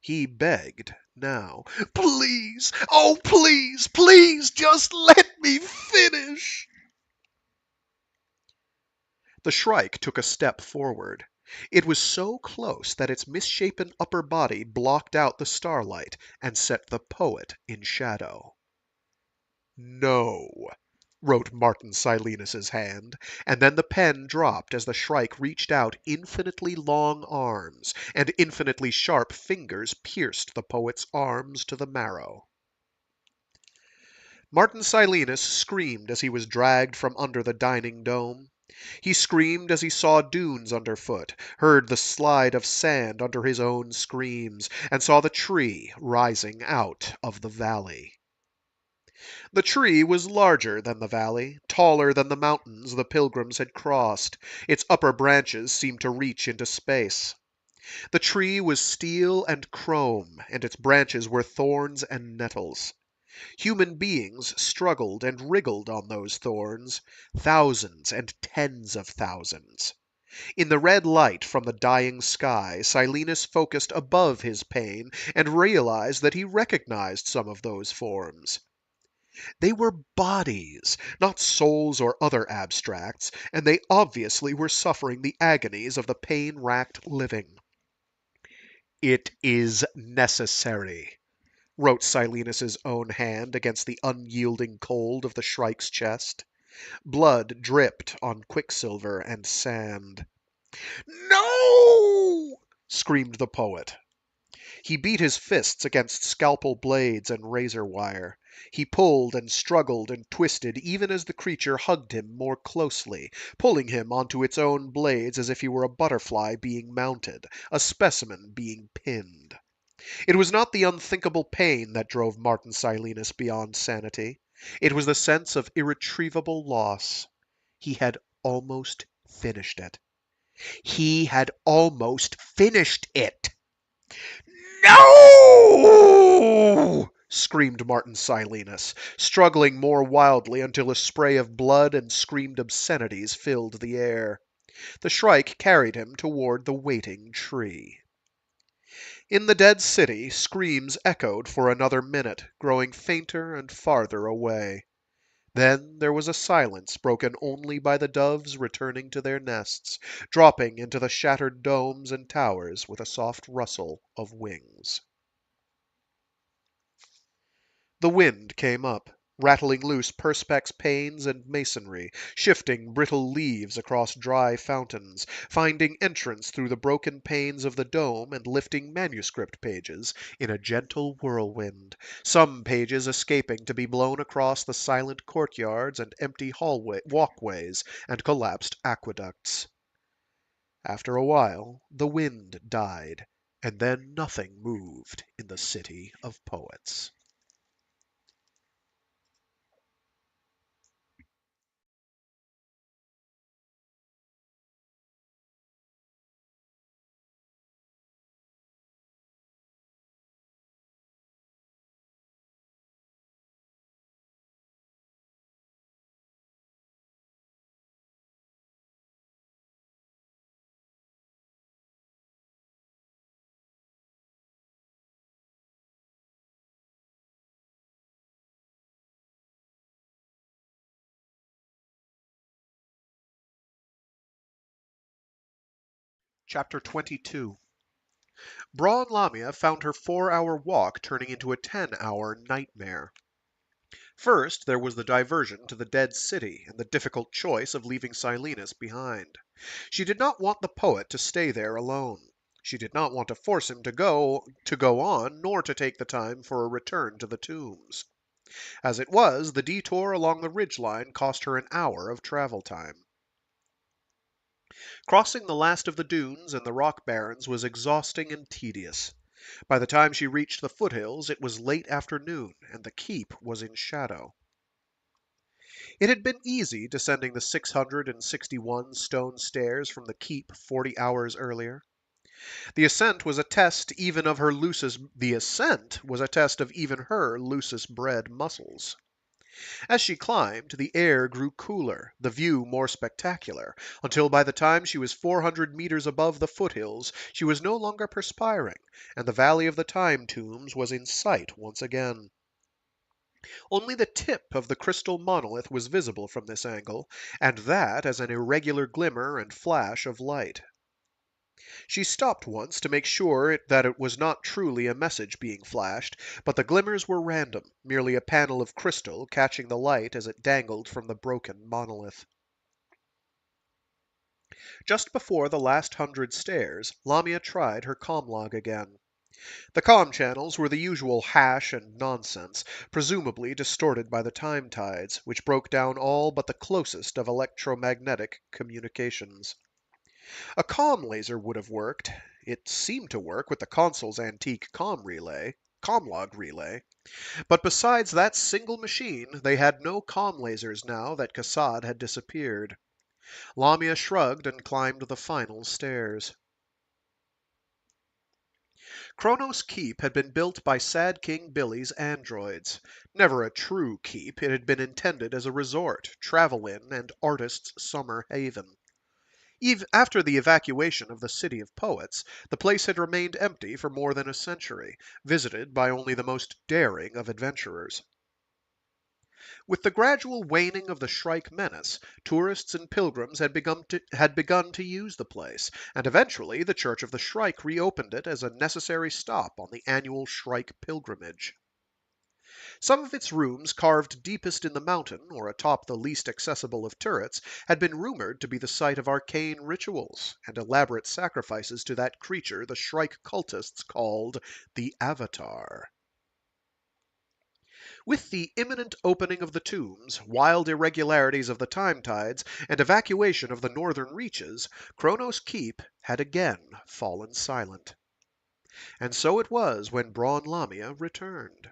He begged now. "Please! Oh, please, please, just let me finish!" The shrike took a step forward. It was so close that its misshapen upper body blocked out the starlight and set the poet in shadow. "No," wrote Martin Silenus's hand, and then the pen dropped as the shrike reached out infinitely long arms, and infinitely sharp fingers pierced the poet's arms to the marrow. Martin Silenus screamed as he was dragged from under the dining dome. He screamed as he saw dunes underfoot, heard the slide of sand under his own screams, and saw the tree rising out of the valley. The tree was larger than the valley, taller than the mountains the pilgrims had crossed. Its upper branches seemed to reach into space. The tree was steel and chrome, and its branches were thorns and nettles. Human beings struggled and wriggled on those thorns, thousands and tens of thousands. In the red light from the dying sky, Silenus focused above his pain and realized that he recognized some of those forms. They were bodies, not souls or other abstracts, and they obviously were suffering the agonies of the pain-racked living. "It is necessary," wrote Silenus's own hand against the unyielding cold of the shrike's chest. Blood dripped on quicksilver and sand. "No!" screamed the poet. He beat his fists against scalpel blades and razor wire. He pulled and struggled and twisted even as the creature hugged him more closely, pulling him onto its own blades as if he were a butterfly being mounted, a specimen being pinned. It was not the unthinkable pain that drove Martin Silenus beyond sanity. It was the sense of irretrievable loss. He had almost finished it. He had almost finished it! "No!" screamed Martin Silenus, struggling more wildly until a spray of blood and screamed obscenities filled the air. The shrike carried him toward the waiting tree. In the dead city, screams echoed for another minute, growing fainter and farther away. Then there was a silence broken only by the doves returning to their nests, dropping into the shattered domes and towers with a soft rustle of wings. The wind came up, rattling loose perspex panes and masonry, shifting brittle leaves across dry fountains, finding entrance through the broken panes of the dome and lifting manuscript pages in a gentle whirlwind, some pages escaping to be blown across the silent courtyards and empty walkways and collapsed aqueducts. After a while the wind died, and then nothing moved in the city of poets. Chapter 22. Brawne Lamia found her 4-hour walk turning into a 10-hour nightmare. First, there was the diversion to the dead city and the difficult choice of leaving Silenus behind. She did not want the poet to stay there alone. She did not want to force him to go on, nor to take the time for a return to the tombs. As it was, the detour along the ridgeline cost her an hour of travel time. Crossing the last of the dunes and the rock barrens was exhausting and tedious. By the time she reached the foothills, it was late afternoon, and the keep was in shadow. It had been easy descending the 661 stone stairs from the keep 40 hours earlier. The ascent was a test even of her loosest the ascent was a test of even her loosest bred muscles. As she climbed, the air grew cooler, the view more spectacular, until by the time she was 400 meters above the foothills, she was no longer perspiring, and the valley of the Time Tombs was in sight once again. Only the tip of the crystal monolith was visible from this angle, and that as an irregular glimmer and flash of light. She stopped once to make sure that it was not truly a message being flashed, but the glimmers were random, merely a panel of crystal catching the light as it dangled from the broken monolith. Just before the last 100 stairs, Lamia tried her comlog again. The comm channels were the usual hash and nonsense, presumably distorted by the time tides, which broke down all but the closest of electromagnetic communications. A comm laser would have worked. It seemed to work with the console's antique comlog relay. But besides that single machine, they had no comm lasers now that Cassad had disappeared. Lamia shrugged and climbed the final stairs. Kronos Keep had been built by Sad King Billy's androids. Never a true keep, it had been intended as a resort, travel-in, and artists' summer haven. After the evacuation of the City of Poets, the place had remained empty for more than a century, visited by only the most daring of adventurers. With the gradual waning of the Shrike menace, tourists and pilgrims had begun to use the place, and eventually the Church of the Shrike reopened it as a necessary stop on the annual Shrike pilgrimage. Some of its rooms, carved deepest in the mountain or atop the least accessible of turrets, had been rumored to be the site of arcane rituals and elaborate sacrifices to that creature the Shrike cultists called the Avatar. With the imminent opening of the tombs, wild irregularities of the time tides, and evacuation of the northern reaches, Kronos Keep had again fallen silent. And so it was when Brawne Lamia returned.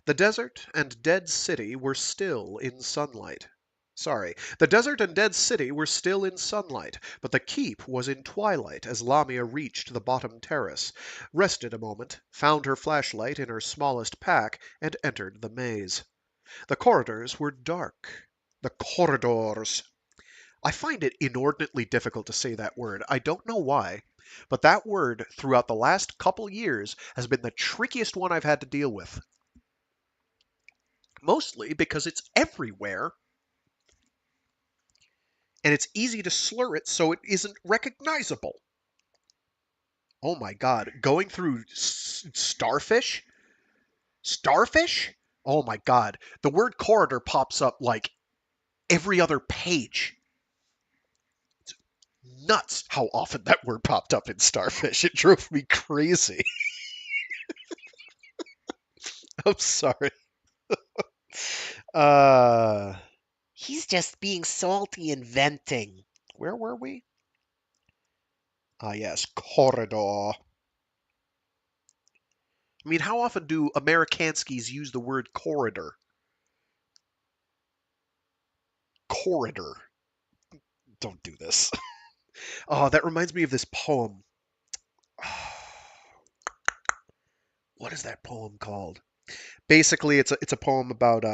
The desert and dead city were still in sunlight. The desert and dead city were still in sunlight, but the keep was in twilight as Lamia reached the bottom terrace, rested a moment, found her flashlight in her smallest pack, and entered the maze. The corridors were dark. The corridors. I find it inordinately difficult to say that word. I don't know why, but that word throughout the last couple years has been the trickiest one I've had to deal with. Mostly because it's everywhere and it's easy to slur it so it isn't recognizable. Oh my god, going through starfish? Starfish? Oh my god, the word corridor pops up like every other page. It's nuts how often that word popped up in Starfish. It drove me crazy. I'm sorry. Uh, He's just being salty and venting. Where were we? Ah, yes, corridor. I mean, how often do Amerikanskis use the word corridor? Corridor. Don't do this. Oh, that reminds me of this poem. What is that poem called? Basically, it's a poem about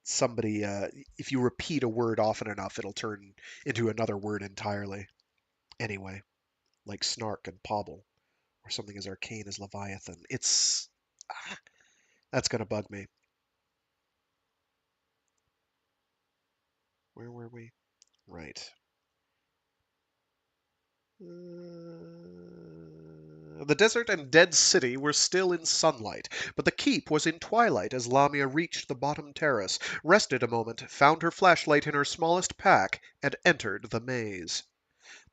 somebody. If you repeat a word often enough, it'll turn into another word entirely. Anyway, like snark and pobble, or something as arcane as Leviathan. That's gonna bug me. Where were we? Right. The desert and dead city were still in sunlight, but the keep was in twilight as Lamia reached the bottom terrace, rested a moment, found her flashlight in her smallest pack, and entered the maze.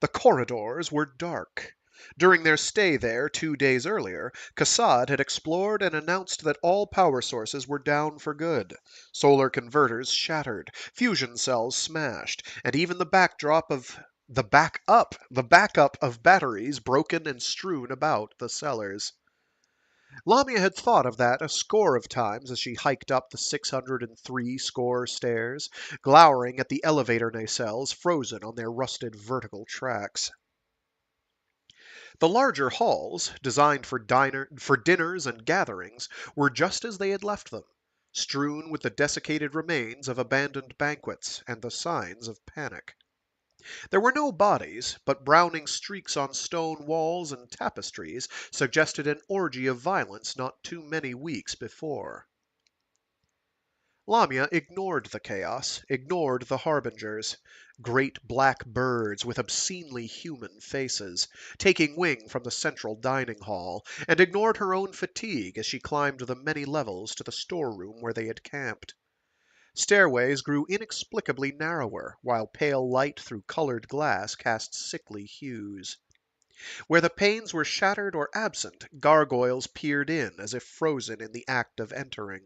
The corridors were dark. During their stay there 2 days earlier, Cassad had explored and announced that all power sources were down for good. Solar converters shattered, fusion cells smashed, and even the backup of batteries broken and strewn about the cellars. Lamia had thought of that a score of times as she hiked up the 603 score stairs, glowering at the elevator nacelles frozen on their rusted vertical tracks. The larger halls, designed for dinners and gatherings, were just as they had left them, strewn with the desiccated remains of abandoned banquets and the signs of panic. There were no bodies, but browning streaks on stone walls and tapestries suggested an orgy of violence not too many weeks before. Lamia ignored the chaos, ignored the harbingers, great black birds with obscenely human faces, taking wing from the central dining hall, and ignored her own fatigue as she climbed the many levels to the storeroom where they had camped. Stairways grew inexplicably narrower, while pale light through colored glass cast sickly hues. Where the panes were shattered or absent, gargoyles peered in as if frozen in the act of entering.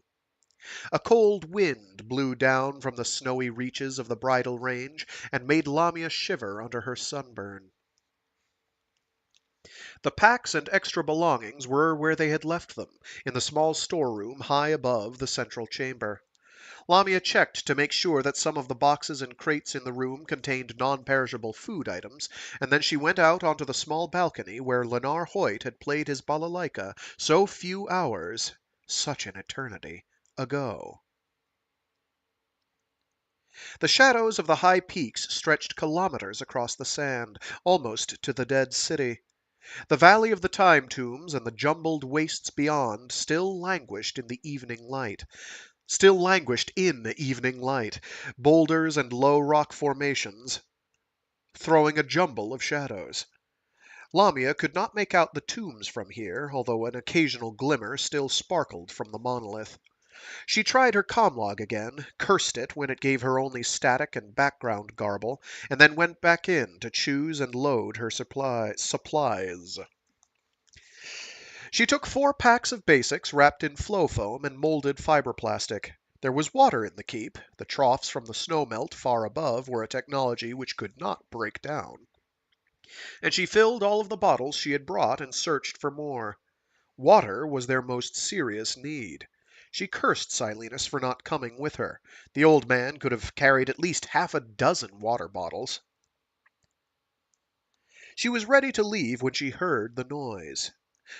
A cold wind blew down from the snowy reaches of the bridle range and made Lamia shiver under her sunburn. The packs and extra belongings were where they had left them, in the small storeroom high above the central chamber. Lamia checked to make sure that some of the boxes and crates in the room contained non-perishable food items, and then she went out onto the small balcony where Lenar Hoyt had played his balalaika so few hours, such an eternity, ago. The shadows of the high peaks stretched kilometers across the sand, almost to the dead city. The valley of the time tombs and the jumbled wastes beyond still languished in evening light, boulders and low rock formations throwing a jumble of shadows. Lamia could not make out the tombs from here, although an occasional glimmer still sparkled from the monolith. She tried her comlog again, cursed it when it gave her only static and background garble, and then went back in to choose and load her supplies. She took 4 packs of basics wrapped in flow foam and molded fiberplastic. There was water in the keep. The troughs from the snowmelt far above were a technology which could not break down. And she filled all of the bottles she had brought and searched for more. Water was their most serious need. She cursed Silenus for not coming with her. The old man could have carried at least half a dozen water bottles. She was ready to leave when she heard the noise.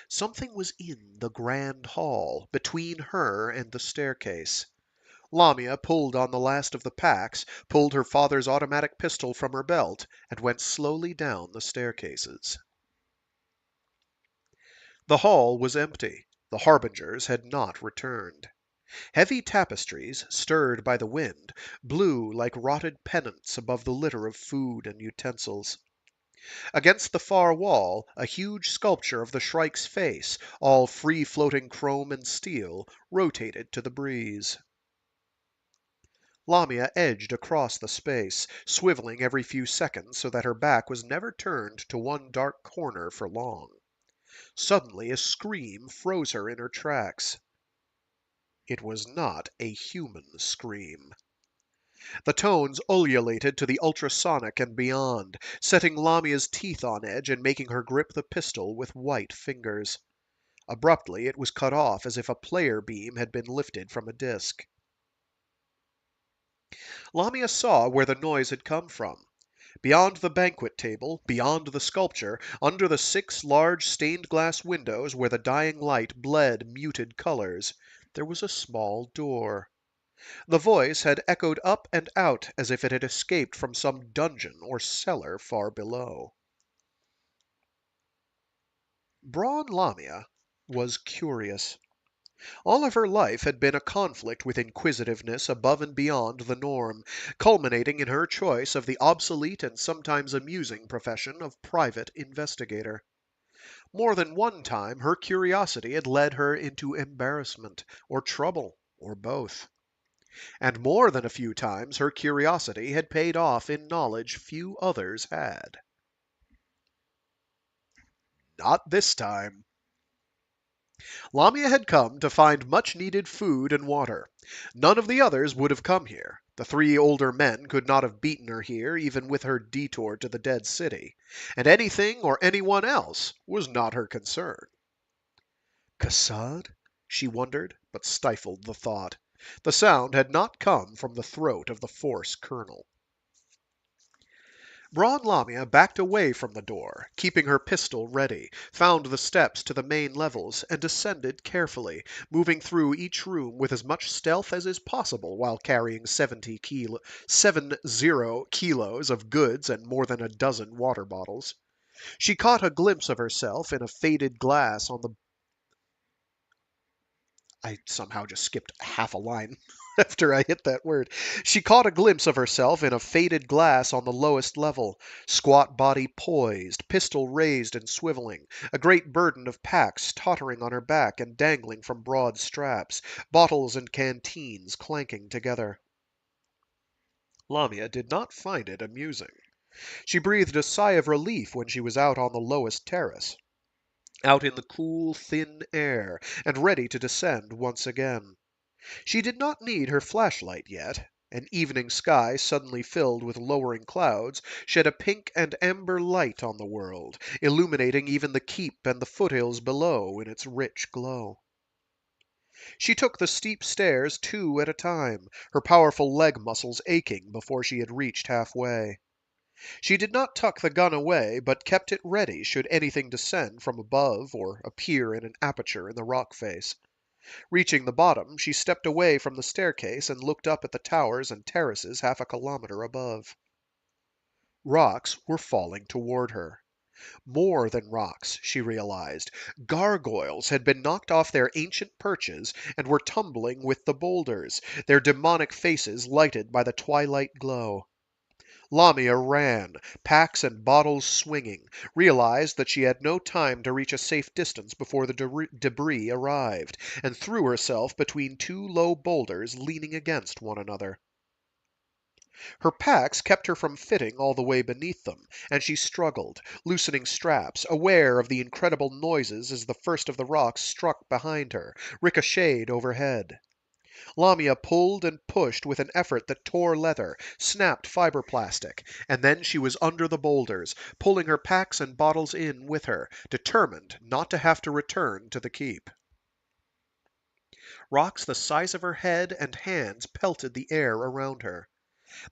Something was in the grand hall, between her and the staircase. Lamia pulled on the last of the packs, pulled her father's automatic pistol from her belt, and went slowly down the staircases. The hall was empty. The harbingers had not returned. Heavy tapestries, stirred by the wind, blew like rotted pennants above the litter of food and utensils. Against the far wall, a huge sculpture of the Shrike's face, all free-floating chrome and steel, rotated to the breeze. Lamia edged across the space, swiveling every few seconds so that her back was never turned to one dark corner for long. Suddenly a scream froze her in her tracks. It was not a human scream. The tones ululated to the ultrasonic and beyond, setting Lamia's teeth on edge and making her grip the pistol with white fingers. Abruptly it was cut off as if a player beam had been lifted from a disc. Lamia saw where the noise had come from. Beyond the banquet table, beyond the sculpture, under the 6 large stained-glass windows where the dying light bled muted colors, there was a small door. The voice had echoed up and out as if it had escaped from some dungeon or cellar far below. Brawne Lamia was curious. All of her life had been a conflict with inquisitiveness above and beyond the norm, culminating in her choice of the obsolete and sometimes amusing profession of private investigator. More than one time her curiosity had led her into embarrassment, or trouble, or both. And more than a few times her curiosity had paid off in knowledge few others had. Not this time. Lamia had come to find much-needed food and water. None of the others would have come here. The 3 older men could not have beaten her here, even with her detour to the dead city. And anything or anyone else was not her concern. Cassad? She wondered, but stifled the thought. The sound had not come from the throat of the Force colonel. Brawne Lamia backed away from the door, keeping her pistol ready, found the steps to the main levels, and descended carefully, moving through each room with as much stealth as is possible while carrying 70 kilos of goods and more than a dozen water bottles. She caught a glimpse of herself in a faded glass on the I somehow just skipped half a line after I hit that word. She caught a glimpse of herself in a faded glass on the lowest level, squat body poised, pistol raised and swiveling, a great burden of packs tottering on her back and dangling from broad straps, bottles and canteens clanking together. Lamia did not find it amusing. She breathed a sigh of relief when she was out on the lowest terrace, out in the cool, thin air, and ready to descend once again. She did not need her flashlight yet. An evening sky suddenly filled with lowering clouds shed a pink and amber light on the world, illuminating even the keep and the foothills below in its rich glow. She took the steep stairs 2 at a time, her powerful leg muscles aching before she had reached halfway. She did not tuck the gun away, but kept it ready should anything descend from above or appear in an aperture in the rock face. Reaching the bottom, she stepped away from the staircase and looked up at the towers and terraces half a kilometer above. Rocks were falling toward her. More than rocks, she realized. Gargoyles had been knocked off their ancient perches and were tumbling with the boulders, their demonic faces lighted by the twilight glow. Lamia ran, packs and bottles swinging, realized that she had no time to reach a safe distance before the debris arrived, and threw herself between 2 low boulders leaning against one another. Her packs kept her from fitting all the way beneath them, and she struggled, loosening straps, aware of the incredible noises as the first of the rocks struck behind her, ricocheted overhead. Lamia pulled and pushed with an effort that tore leather, snapped fiber plastic, and then she was under the boulders, pulling her packs and bottles in with her, determined not to have to return to the keep. Rocks the size of her head and hands pelted the air around her.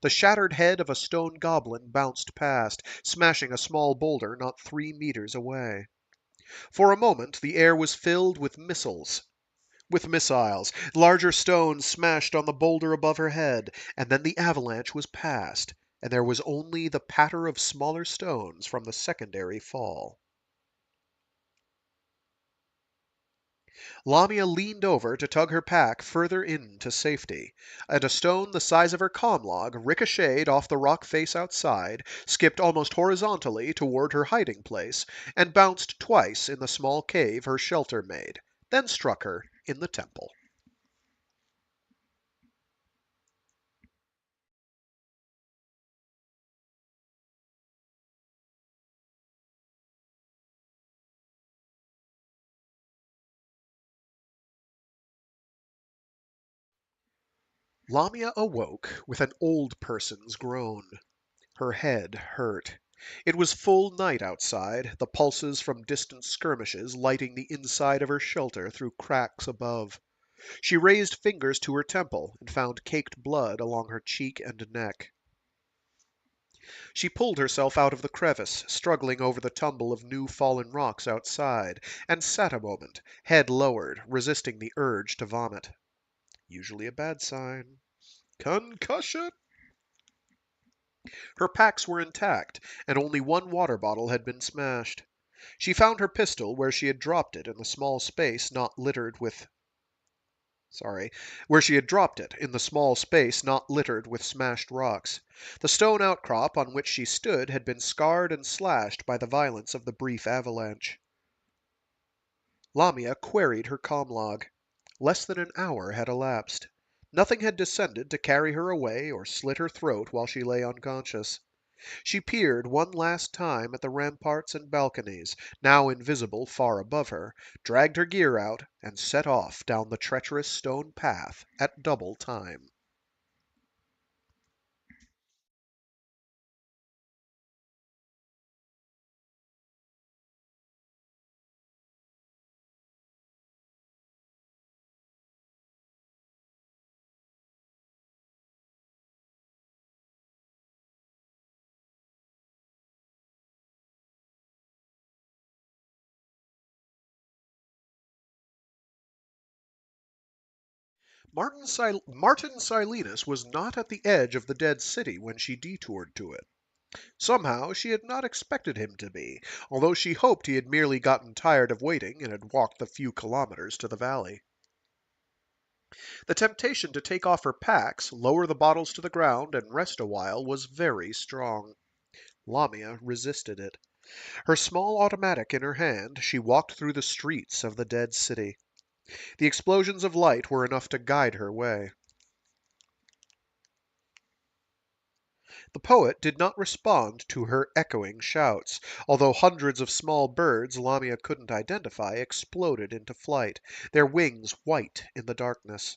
The shattered head of a stone goblin bounced past, smashing a small boulder not 3 meters away. For a moment the air was filled with missiles. Larger stones smashed on the boulder above her head, and then the avalanche was past, and there was only the patter of smaller stones from the secondary fall. Lamia leaned over to tug her pack further in to safety, and a stone the size of her comlog ricocheted off the rock face outside, skipped almost horizontally toward her hiding place, and bounced twice in the small cave her shelter made, then struck her in the temple. Lamia awoke with an old person's groan. Her head hurt. It was full night outside, the pulses from distant skirmishes lighting the inside of her shelter through cracks above. She raised fingers to her temple and found caked blood along her cheek and neck. She pulled herself out of the crevice, struggling over the tumble of new fallen rocks outside, and sat a moment, head lowered, resisting the urge to vomit. Usually a bad sign. Concussion! Her packs were intact, and only 1 water bottle had been smashed. She found her pistol where she had dropped it in the small space not littered with smashed rocks. The stone outcrop on which she stood had been scarred and slashed by the violence of the brief avalanche. Lamia queried her comlog. Less than an hour had elapsed. Nothing had descended to carry her away or slit her throat while she lay unconscious. She peered one last time at the ramparts and balconies, now invisible far above her, dragged her gear out, and set off down the treacherous stone path at double time. Martin Silenus was not at the edge of the dead city when she detoured to it. Somehow she had not expected him to be, although she hoped he had merely gotten tired of waiting and had walked the few kilometers to the valley. The temptation to take off her packs, lower the bottles to the ground, and rest a while was very strong. Lamia resisted it. Her small automatic in her hand, she walked through the streets of the dead city. The explosions of light were enough to guide her way. The poet did not respond to her echoing shouts, although hundreds of small birds Lamia couldn't identify exploded into flight, their wings white in the darkness.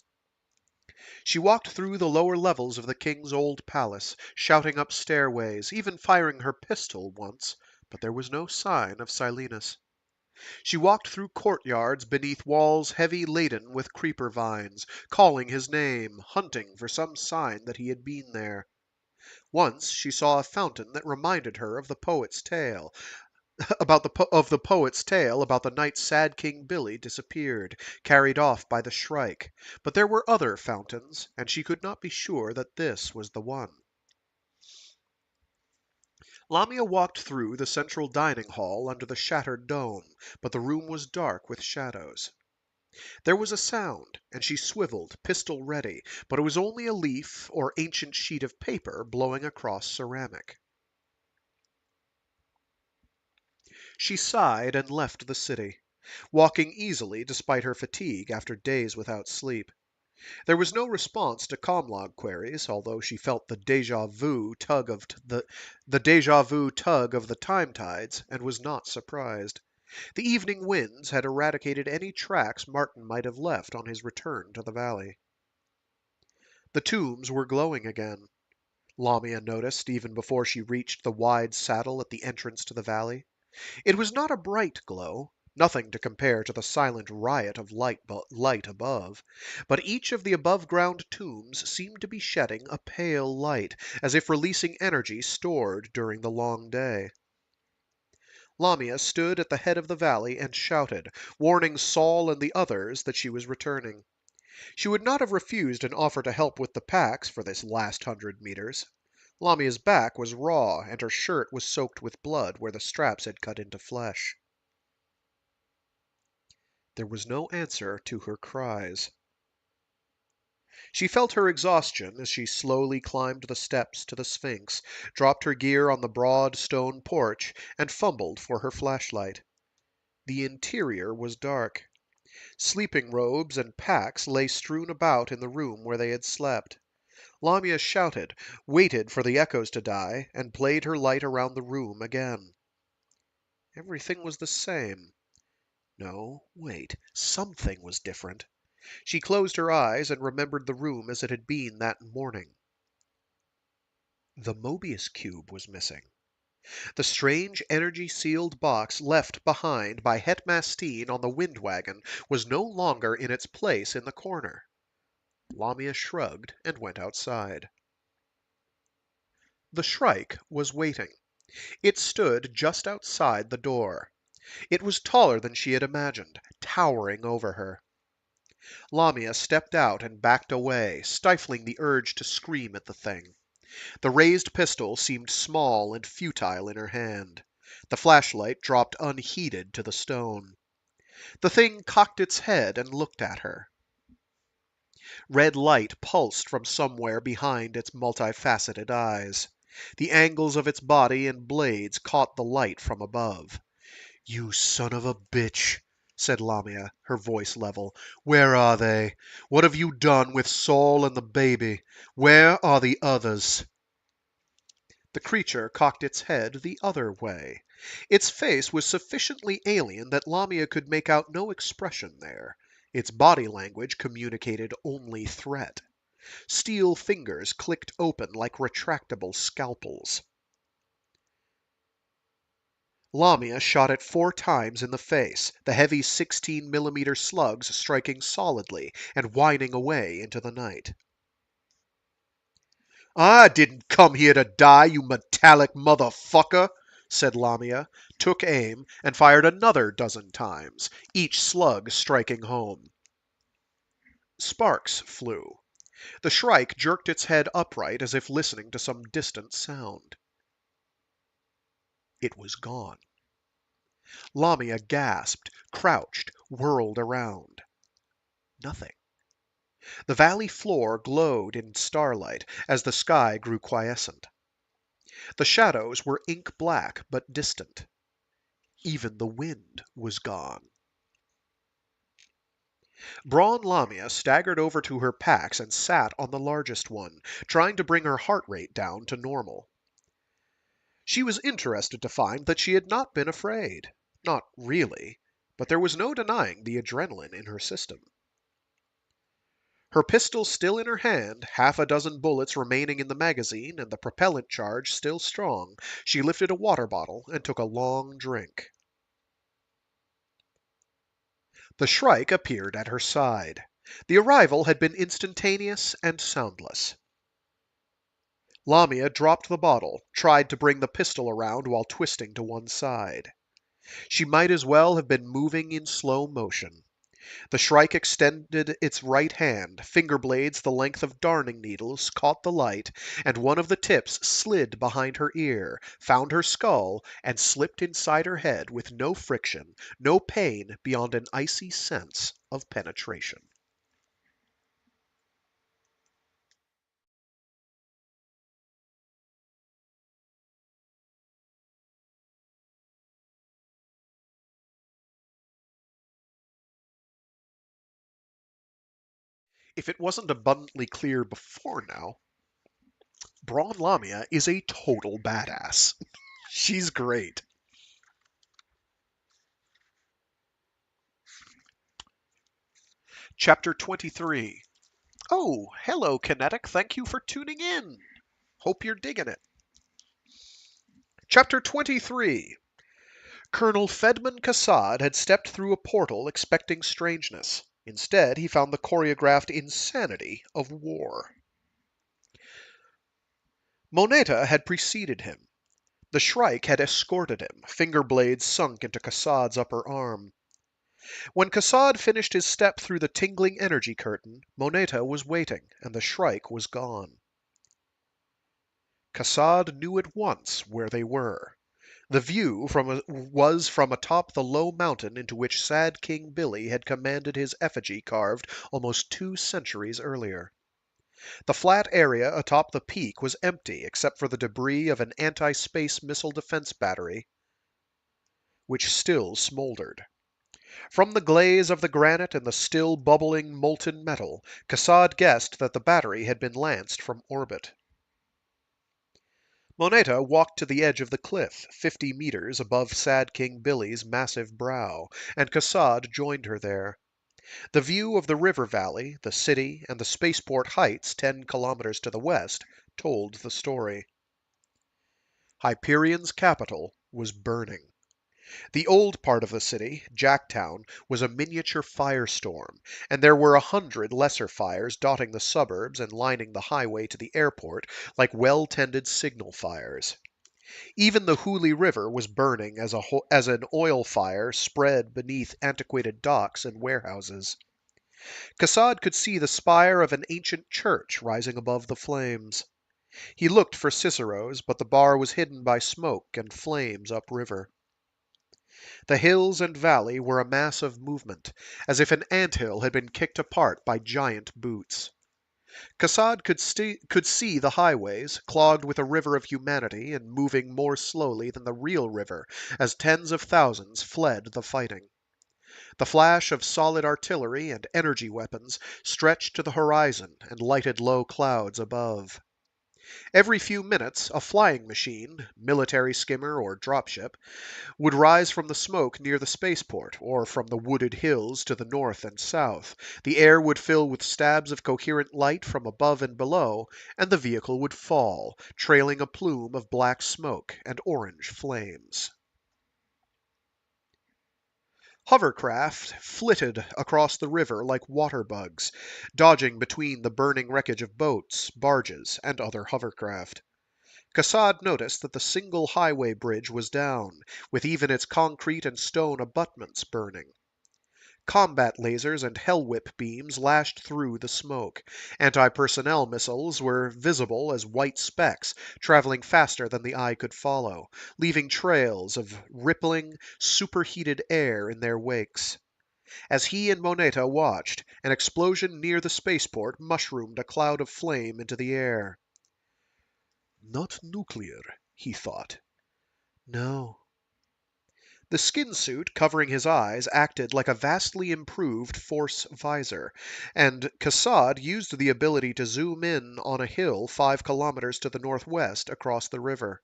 She walked through the lower levels of the king's old palace, shouting up stairways, even firing her pistol once, but there was no sign of Silenus. She walked through courtyards beneath walls heavy laden with creeper vines, calling his name, hunting for some sign that he had been there. Once she saw a fountain that reminded her of the poet's tale, about the night sad King Billy disappeared, carried off by the shrike. But there were other fountains, and she could not be sure that this was the one. Lamia walked through the central dining hall under the shattered dome, but the room was dark with shadows. There was a sound, and she swiveled, pistol ready, but it was only a leaf or ancient sheet of paper blowing across ceramic. She sighed and left the city, walking easily despite her fatigue after days without sleep. There was no response to comlog queries, although she felt the déjà vu tug of the time tides, and was not surprised. The evening winds had eradicated any tracks Martin might have left on his return to the valley. The tombs were glowing again, Lamia noticed even before she reached the wide saddle at the entrance to the valley. It was not a bright glow, nothing to compare to the silent riot of light above, but each of the above-ground tombs seemed to be shedding a pale light, as if releasing energy stored during the long day. Lamia stood at the head of the valley and shouted, warning Saul and the others that she was returning. She would not have refused an offer to help with the packs for this last 100 meters. Lamia's back was raw, and her shirt was soaked with blood where the straps had cut into flesh. There was no answer to her cries. She felt her exhaustion as she slowly climbed the steps to the Sphinx, dropped her gear on the broad stone porch, and fumbled for her flashlight. The interior was dark. Sleeping robes and packs lay strewn about in the room where they had slept. Lamia shouted, waited for the echoes to die, and played her light around the room again. Everything was the same. No, wait, something was different. She closed her eyes and remembered the room as it had been that morning. The Mobius cube was missing. The strange energy-sealed box left behind by Het Mastine on the wind wagon was no longer in its place in the corner. Lamia shrugged and went outside. The Shrike was waiting. It stood just outside the door. It was taller than she had imagined, towering over her. Lamia stepped out and backed away, stifling the urge to scream at the thing. The raised pistol seemed small and futile in her hand. The flashlight dropped unheeded to the stone. The thing cocked its head and looked at her. Red light pulsed from somewhere behind its multifaceted eyes. The angles of its body and blades caught the light from above. "You son of a bitch," said Lamia, her voice level. "Where are they? What have you done with Saul and the baby? Where are the others?" The creature cocked its head the other way. Its face was sufficiently alien that Lamia could make out no expression there. Its body language communicated only threat. Steel fingers clicked open like retractable scalpels. Lamia shot it 4 times in the face, the heavy 16-millimeter slugs striking solidly and whining away into the night. "I didn't come here to die, you metallic motherfucker," said Lamia, took aim, and fired another 12 times, each slug striking home. Sparks flew. The Shrike jerked its head upright as if listening to some distant sound. It was gone. Lamia gasped, crouched, whirled around. Nothing. The valley floor glowed in starlight as the sky grew quiescent. The shadows were ink black but distant. Even the wind was gone. Brawne Lamia staggered over to her packs and sat on the largest one, trying to bring her heart rate down to normal. She was interested to find that she had not been afraid. Not really, but there was no denying the adrenaline in her system. Her pistol still in her hand, half a dozen bullets remaining in the magazine, and the propellant charge still strong, she lifted a water bottle and took a long drink. The Shrike appeared at her side. The arrival had been instantaneous and soundless. Lamia dropped the bottle, tried to bring the pistol around while twisting to one side. She might as well have been moving in slow motion. The Shrike extended its right hand, finger blades the length of darning needles caught the light, and one of the tips slid behind her ear, found her skull, and slipped inside her head with no friction, no pain beyond an icy sense of penetration. If it wasn't abundantly clear before now, Brawne Lamia is a total badass. She's great. Chapter 23. Oh, hello, Kinetic. Thank you for tuning in. Hope you're digging it. Chapter 23. Colonel Fedman Kassad had stepped through a portal expecting strangeness. Instead, he found the choreographed insanity of war. Moneta had preceded him. The Shrike had escorted him, finger blades sunk into Kassad's upper arm. When Kassad finished his step through the tingling energy curtain, Moneta was waiting, and the Shrike was gone. Kassad knew at once where they were. The view was from atop the low mountain into which Sad King Billy had commanded his effigy carved almost 2 centuries earlier. The flat area atop the peak was empty except for the debris of an anti-space missile defense battery, which still smoldered. From the glaze of the granite and the still bubbling molten metal, Kassad guessed that the battery had been lanced from orbit. Moneta walked to the edge of the cliff, 50 meters above Sad King Billy's massive brow, and Kassad joined her there. The view of the river valley, the city, and the spaceport heights 10 kilometers to the west told the story. Hyperion's capital was burning. The old part of the city, Jacktown, was a miniature firestorm, and there were 100 lesser fires dotting the suburbs and lining the highway to the airport like well-tended signal fires. Even the Hooghly River was burning as an oil fire spread beneath antiquated docks and warehouses. Kassad could see the spire of an ancient church rising above the flames. He looked for Cicero's, but the bar was hidden by smoke and flames upriver. The hills and valley were a mass of movement, as if an anthill had been kicked apart by giant boots. Kassad could see the highways, clogged with a river of humanity and moving more slowly than the real river as tens of thousands fled the fighting. The flash of solid artillery and energy weapons stretched to the horizon and lighted low clouds above. Every few minutes, a flying machine, military skimmer or dropship, would rise from the smoke near the spaceport, or from the wooded hills to the north and south. The air would fill with stabs of coherent light from above and below, and the vehicle would fall, trailing a plume of black smoke and orange flames. Hovercraft flitted across the river like water bugs, dodging between the burning wreckage of boats, barges, and other hovercraft. Kassad noticed that the single highway bridge was down, with even its concrete and stone abutments burning. Combat lasers and hellwhip beams lashed through the smoke. Anti-personnel missiles were visible as white specks, traveling faster than the eye could follow, leaving trails of rippling, superheated air in their wakes. As he and Moneta watched, an explosion near the spaceport mushroomed a cloud of flame into the air. Not nuclear, he thought. No. The skin suit covering his eyes acted like a vastly improved force visor, and Kassad used the ability to zoom in on a hill 5 kilometers to the northwest across the river.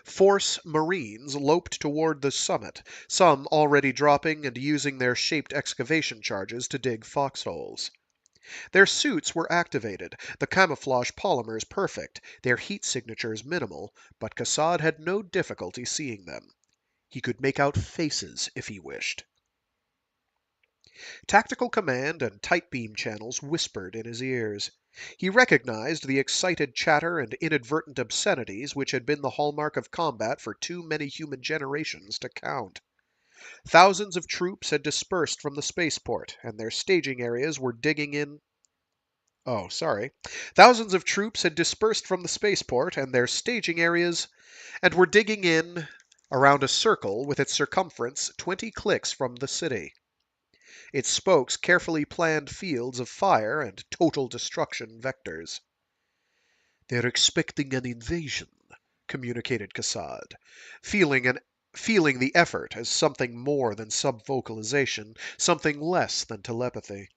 Force Marines loped toward the summit, some already dropping and using their shaped excavation charges to dig foxholes. Their suits were activated, the camouflage polymers perfect, their heat signatures minimal, but Kassad had no difficulty seeing them. He could make out faces if he wished. Tactical command and tight beam channels whispered in his ears. He recognized the excited chatter and inadvertent obscenities which had been the hallmark of combat for too many human generations to count. Thousands of troops had dispersed from the spaceport, and their staging areas were digging in. Oh, sorry. Thousands of troops had dispersed from the spaceport and their staging areas and were digging in around a circle with its circumference 20 clicks from the city. Its spokes carefully planned fields of fire and total destruction vectors. They're expecting an invasion, communicated Kassad, feeling the effort as something more than subvocalization, something less than telepathy.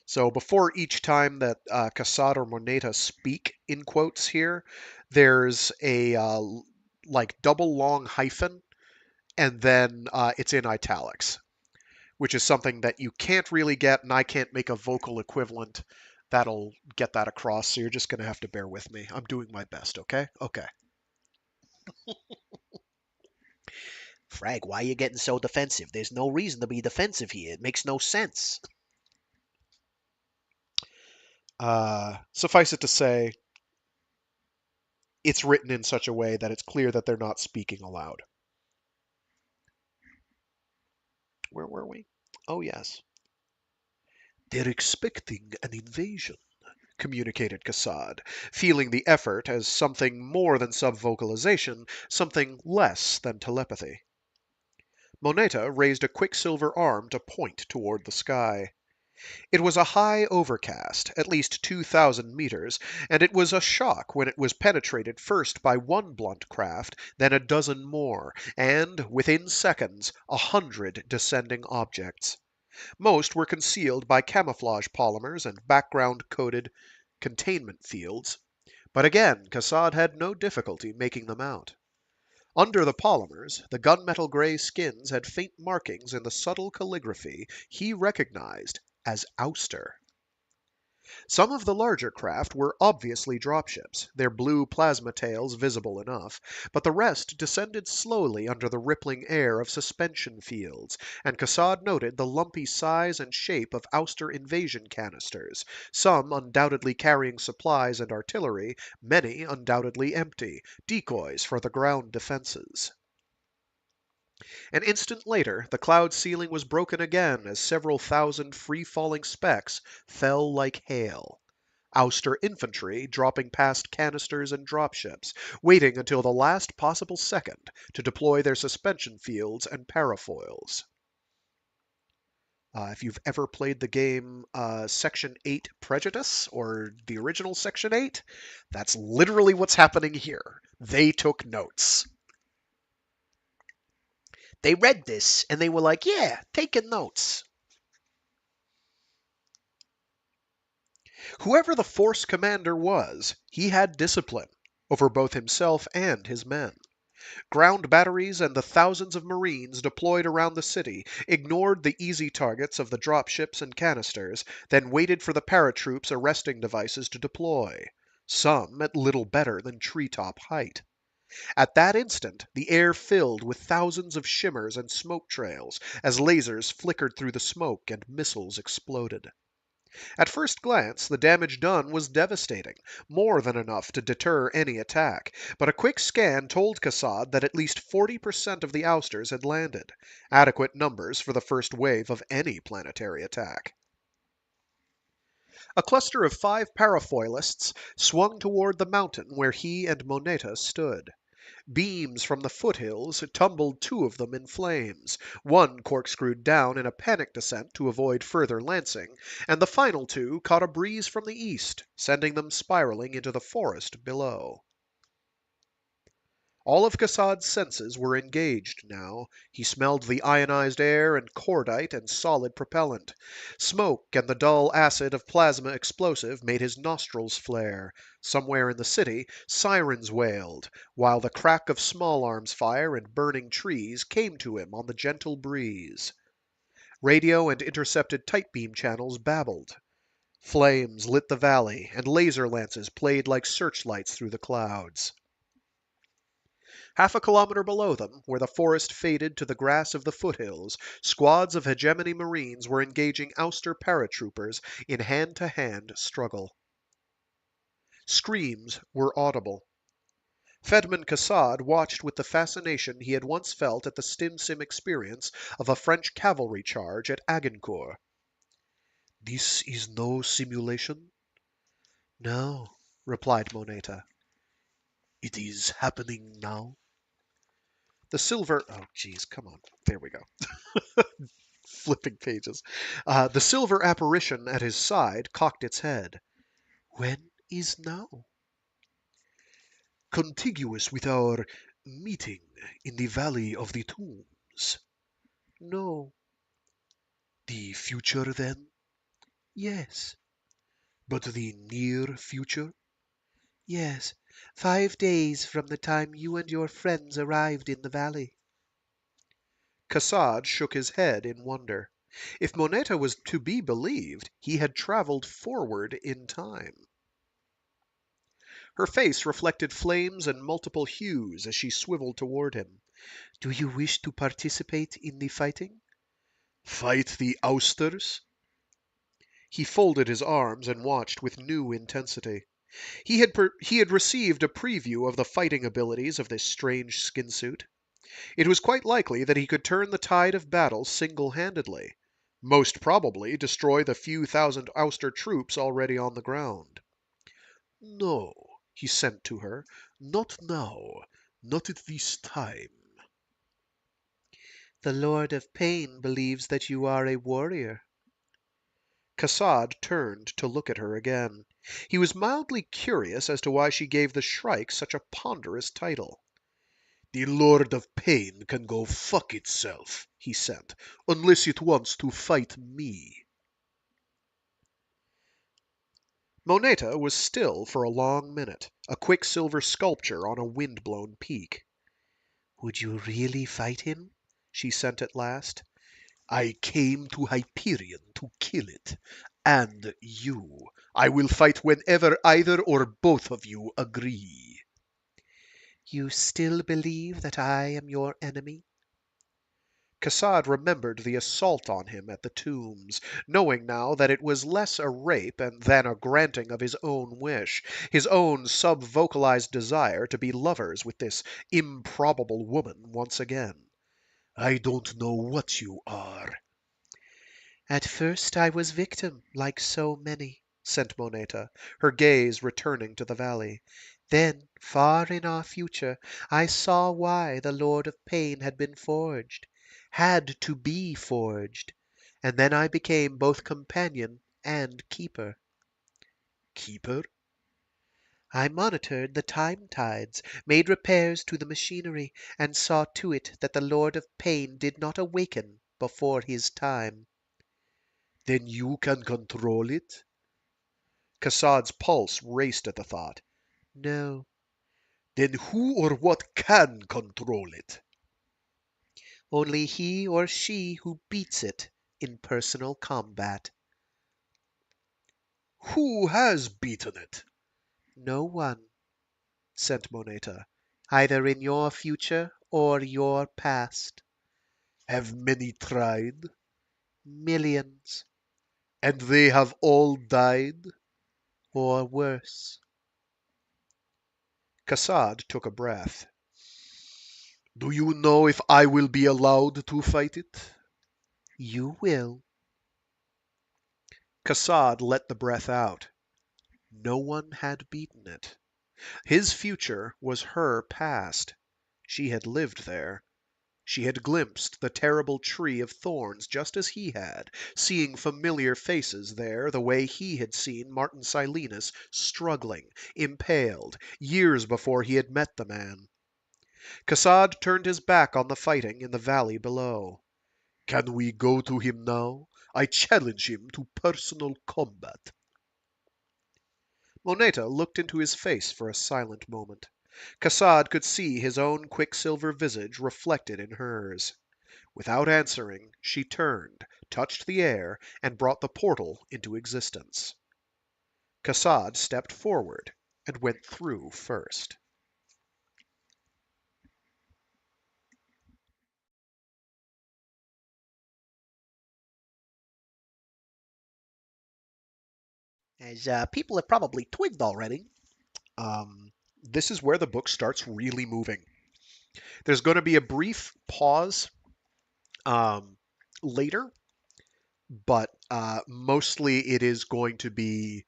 So before each time that Kassad or Moneta speak, in quotes here, there's a like double long hyphen, and then it's in italics, which is something that you can't really get, and I can't make a vocal equivalent that'll get that across, so you're just going to have to bear with me. I'm doing my best, okay? Okay. Frag, why are you getting so defensive? There's no reason to be defensive here. It makes no sense. Suffice it to say, it's written in such a way that it's clear that they're not speaking aloud. Where were we? Oh, yes. They're expecting an invasion, communicated Kassad, feeling the effort as something more than subvocalization, something less than telepathy. Moneta raised a quicksilver arm to point toward the sky. It was a high overcast, at least 2,000 meters, and it was a shock when it was penetrated first by one blunt craft, then a dozen more, and, within seconds, 100 descending objects. Most were concealed by camouflage polymers and background-coded containment fields, but again Kassad had no difficulty making them out. Under the polymers, the gunmetal gray skins had faint markings in the subtle calligraphy he recognized as Ouster. Some of the larger craft were obviously dropships, their blue plasma tails visible enough, but the rest descended slowly under the rippling air of suspension fields, and Kassad noted the lumpy size and shape of Ouster invasion canisters, some undoubtedly carrying supplies and artillery, many undoubtedly empty, decoys for the ground defenses. An instant later, the cloud ceiling was broken again as several thousand free-falling specks fell like hail. Ouster infantry dropping past canisters and dropships, waiting until the last possible second to deploy their suspension fields and parafoils. If you've ever played the game Section 8 Prejudice, or the original Section 8, that's literally what's happening here. They took notes. They read this and they were like, yeah, taking notes. Whoever the force commander was, he had discipline over both himself and his men. Ground batteries and the thousands of Marines deployed around the city ignored the easy targets of the dropships and canisters, then waited for the paratroops' arresting devices to deploy, some at little better than treetop height. At that instant, the air filled with thousands of shimmers and smoke trails as lasers flickered through the smoke and missiles exploded. At first glance, the damage done was devastating, more than enough to deter any attack, but a quick scan told Kassad that at least 40% of the Ousters had landed, adequate numbers for the first wave of any planetary attack. A cluster of 5 parafoilists swung toward the mountain where he and Moneta stood. Beams from the foothills tumbled 2 of them in flames, one corkscrewed down in a panic descent to avoid further lancing, and the final 2 caught a breeze from the east, sending them spiraling into the forest below. All of Kassad's senses were engaged now. He smelled the ionized air and cordite and solid propellant. Smoke and the dull acid of plasma explosive made his nostrils flare. Somewhere in the city, sirens wailed, while the crack of small arms fire and burning trees came to him on the gentle breeze. Radio and intercepted tight beam channels babbled. Flames lit the valley, and laser lances played like searchlights through the clouds. Half a kilometer below them, where the forest faded to the grass of the foothills, squads of hegemony Marines were engaging Ouster paratroopers in hand-to-hand struggle. Screams were audible. Fedman Kassad watched with the fascination he had once felt at the stim-sim experience of a French cavalry charge at Agincourt. "This is no simulation?" "No," replied Moneta. "It is happening now?" The silver... Oh, geez, come on. There we go. Flipping pages. The silver apparition at his side cocked its head. "When is now?" "Contiguous with our meeting in the Valley of the Tombs." "No." "The future, then?" "Yes." "But the near future?" "Yes. 5 days from the time you and your friends arrived in the valley." Kassad shook his head in wonder. If Moneta was to be believed, he had traveled forward in time. Her face reflected flames and multiple hues as she swiveled toward him. "Do you wish to participate in the fighting?" "Fight the Ousters?" He folded his arms and watched with new intensity. He had received a preview of the fighting abilities of this strange skin suit. It was quite likely that he could turn the tide of battle single-handedly, most probably destroy the few thousand Ouster troops already on the ground. "No," he sent to her, "not now, not at this time." "The Lord of Pain believes that you are a warrior." Kassad turned to look at her again. He was mildly curious as to why she gave the Shrike such a ponderous title. "The Lord of Pain can go fuck itself," he said, "unless it wants to fight me." Moneta was still for a long minute, a quicksilver sculpture on a wind-blown peak. "Would you really fight him?" she sent at last. "I came to Hyperion to kill it. And you. I will fight whenever either or both of you agree." "You still believe that I am your enemy?" Kassad remembered the assault on him at the tombs, knowing now that it was less a rape than a granting of his own wish, his own sub-vocalized desire to be lovers with this improbable woman once again. "I don't know what you are." "At first I was victim, like so many," sent Moneta, her gaze returning to the valley. "Then, far in our future, I saw why the Lord of Pain had been forged, had to be forged, and then I became both companion and keeper." "Keeper?" "I monitored the time tides, made repairs to the machinery, and saw to it that the Lord of Pain did not awaken before his time." "Then you can control it?" Kassad's pulse raced at the thought. "No." "Then who or what can control it?" "Only he or she who beats it in personal combat." "Who has beaten it?" "No one," sent Moneta, "either in your future or your past." "Have many tried?" "Millions." And they have all died, or worse. Kassad took a breath. Do you know if I will be allowed to fight it? You will. Kassad let the breath out. No one had beaten it. His future was her past. She had lived there. She had glimpsed the terrible tree of thorns just as he had, seeing familiar faces there the way he had seen Martin Silenus struggling, impaled, years before he had met the man. Kassad turned his back on the fighting in the valley below. Can we go to him now? I challenge him to personal combat. Moneta looked into his face for a silent moment. Kassad could see his own quicksilver visage reflected in hers. Without answering, she turned, touched the air, and brought the portal into existence. Kassad stepped forward and went through first. As people have probably twigged already. This is where the book starts really moving. There's going to be a brief pause later, but mostly it is going to be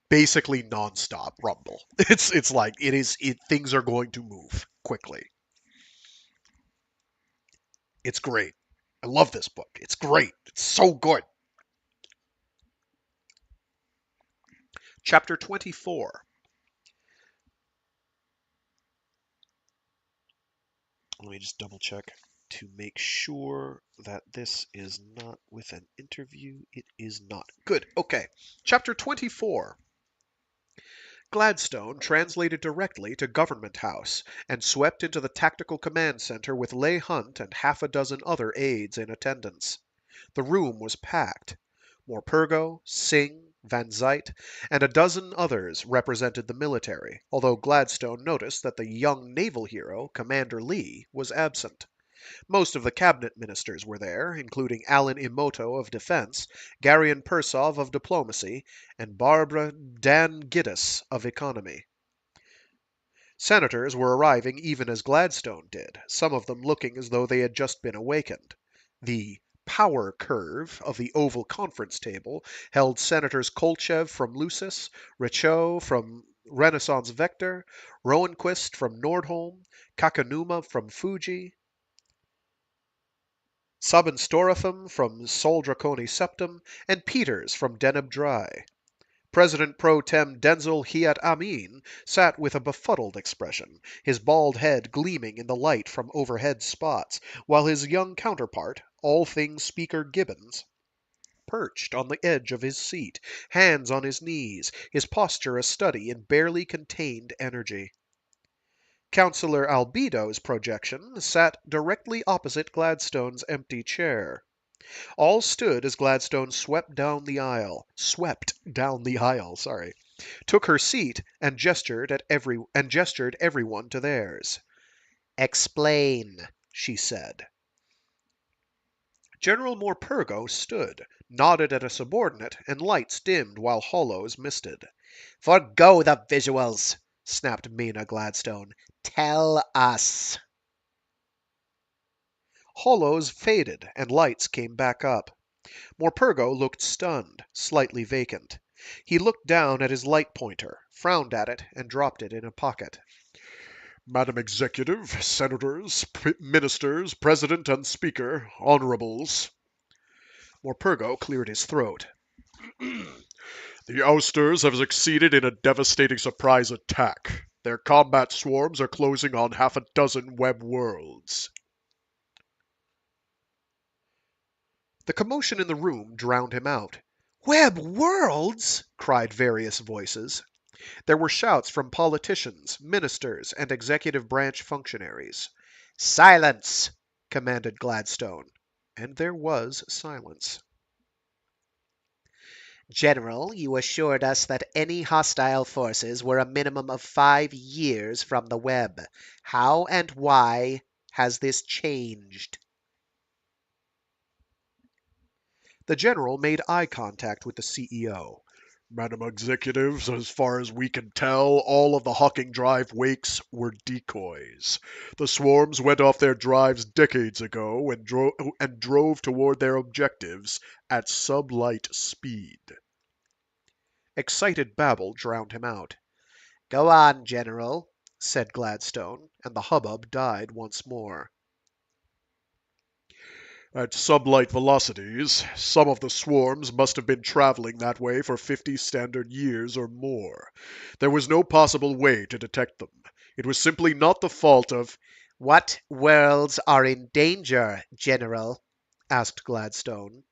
basically nonstop rumble. It's like things are going to move quickly. It's great. I love this book. It's great. It's so good. Chapter 24. Let me just double check to make sure that this is not with an interview. It is not. Good. Okay. Chapter 24. Gladstone translated directly to Government House and swept into the Tactical Command Center with Leigh Hunt and half a dozen other aides in attendance. The room was packed. Morpurgo, Singh, Van Zite, and a dozen others represented the military, although Gladstone noticed that the young naval hero, Commander Lee, was absent. Most of the cabinet ministers were there, including Alan Imoto of Defense, Garion Persov of Diplomacy, and Barbara Dan Giddis of Economy. Senators were arriving even as Gladstone did, some of them looking as though they had just been awakened. The power curve of the Oval Conference table held Senators Kolchev from Lucis, Richaud from Renaissance Vector, Roenquist from Nordholm, Kakanuma from Fuji, Sabenstoratham from Sol Draconi Septum, and Peters from Deneb Dry. President pro tem Denzel Hiat Amin sat with a befuddled expression, his bald head gleaming in the light from overhead spots, while his young counterpart, all things Speaker Gibbons, perched on the edge of his seat, hands on his knees, his posture a study in barely contained energy. Councillor Albedo's projection sat directly opposite Gladstone's empty chair. All stood as Gladstone swept down the aisle, took her seat, and gestured everyone to theirs. Explain, she said. General Morpurgo stood, nodded at a subordinate, and lights dimmed while hollows misted. Forgo the visuals, snapped Mina Gladstone. Tell us. Hollows faded, and lights came back up. Morpurgo looked stunned, slightly vacant. He looked down at his light pointer, frowned at it, and dropped it in a pocket. Madam Executive, Senators, Ministers, President and Speaker, Honorables. Morpurgo cleared his throat. The Ousters have succeeded in a devastating surprise attack. Their combat swarms are closing on half a dozen web worlds. The commotion in the room drowned him out. Web worlds! Cried various voices. There were shouts from politicians, ministers, and executive branch functionaries. Silence! Commanded Gladstone. And there was silence. General, you assured us that any hostile forces were a minimum of 5 years from the web. How and why has this changed? The general made eye contact with the CEO. Madam Executive, as far as we can tell, all of the Hawking Drive wakes were decoys. The swarms went off their drives decades ago and drove toward their objectives at sublight speed. Excited babble drowned him out. Go on, General, said Gladstone, and the hubbub died once more. At sublight velocities, some of the swarms must have been traveling that way for 50 standard years or more. There was no possible way to detect them. It was simply not the fault of... What worlds are in danger, General? asked Gladstone.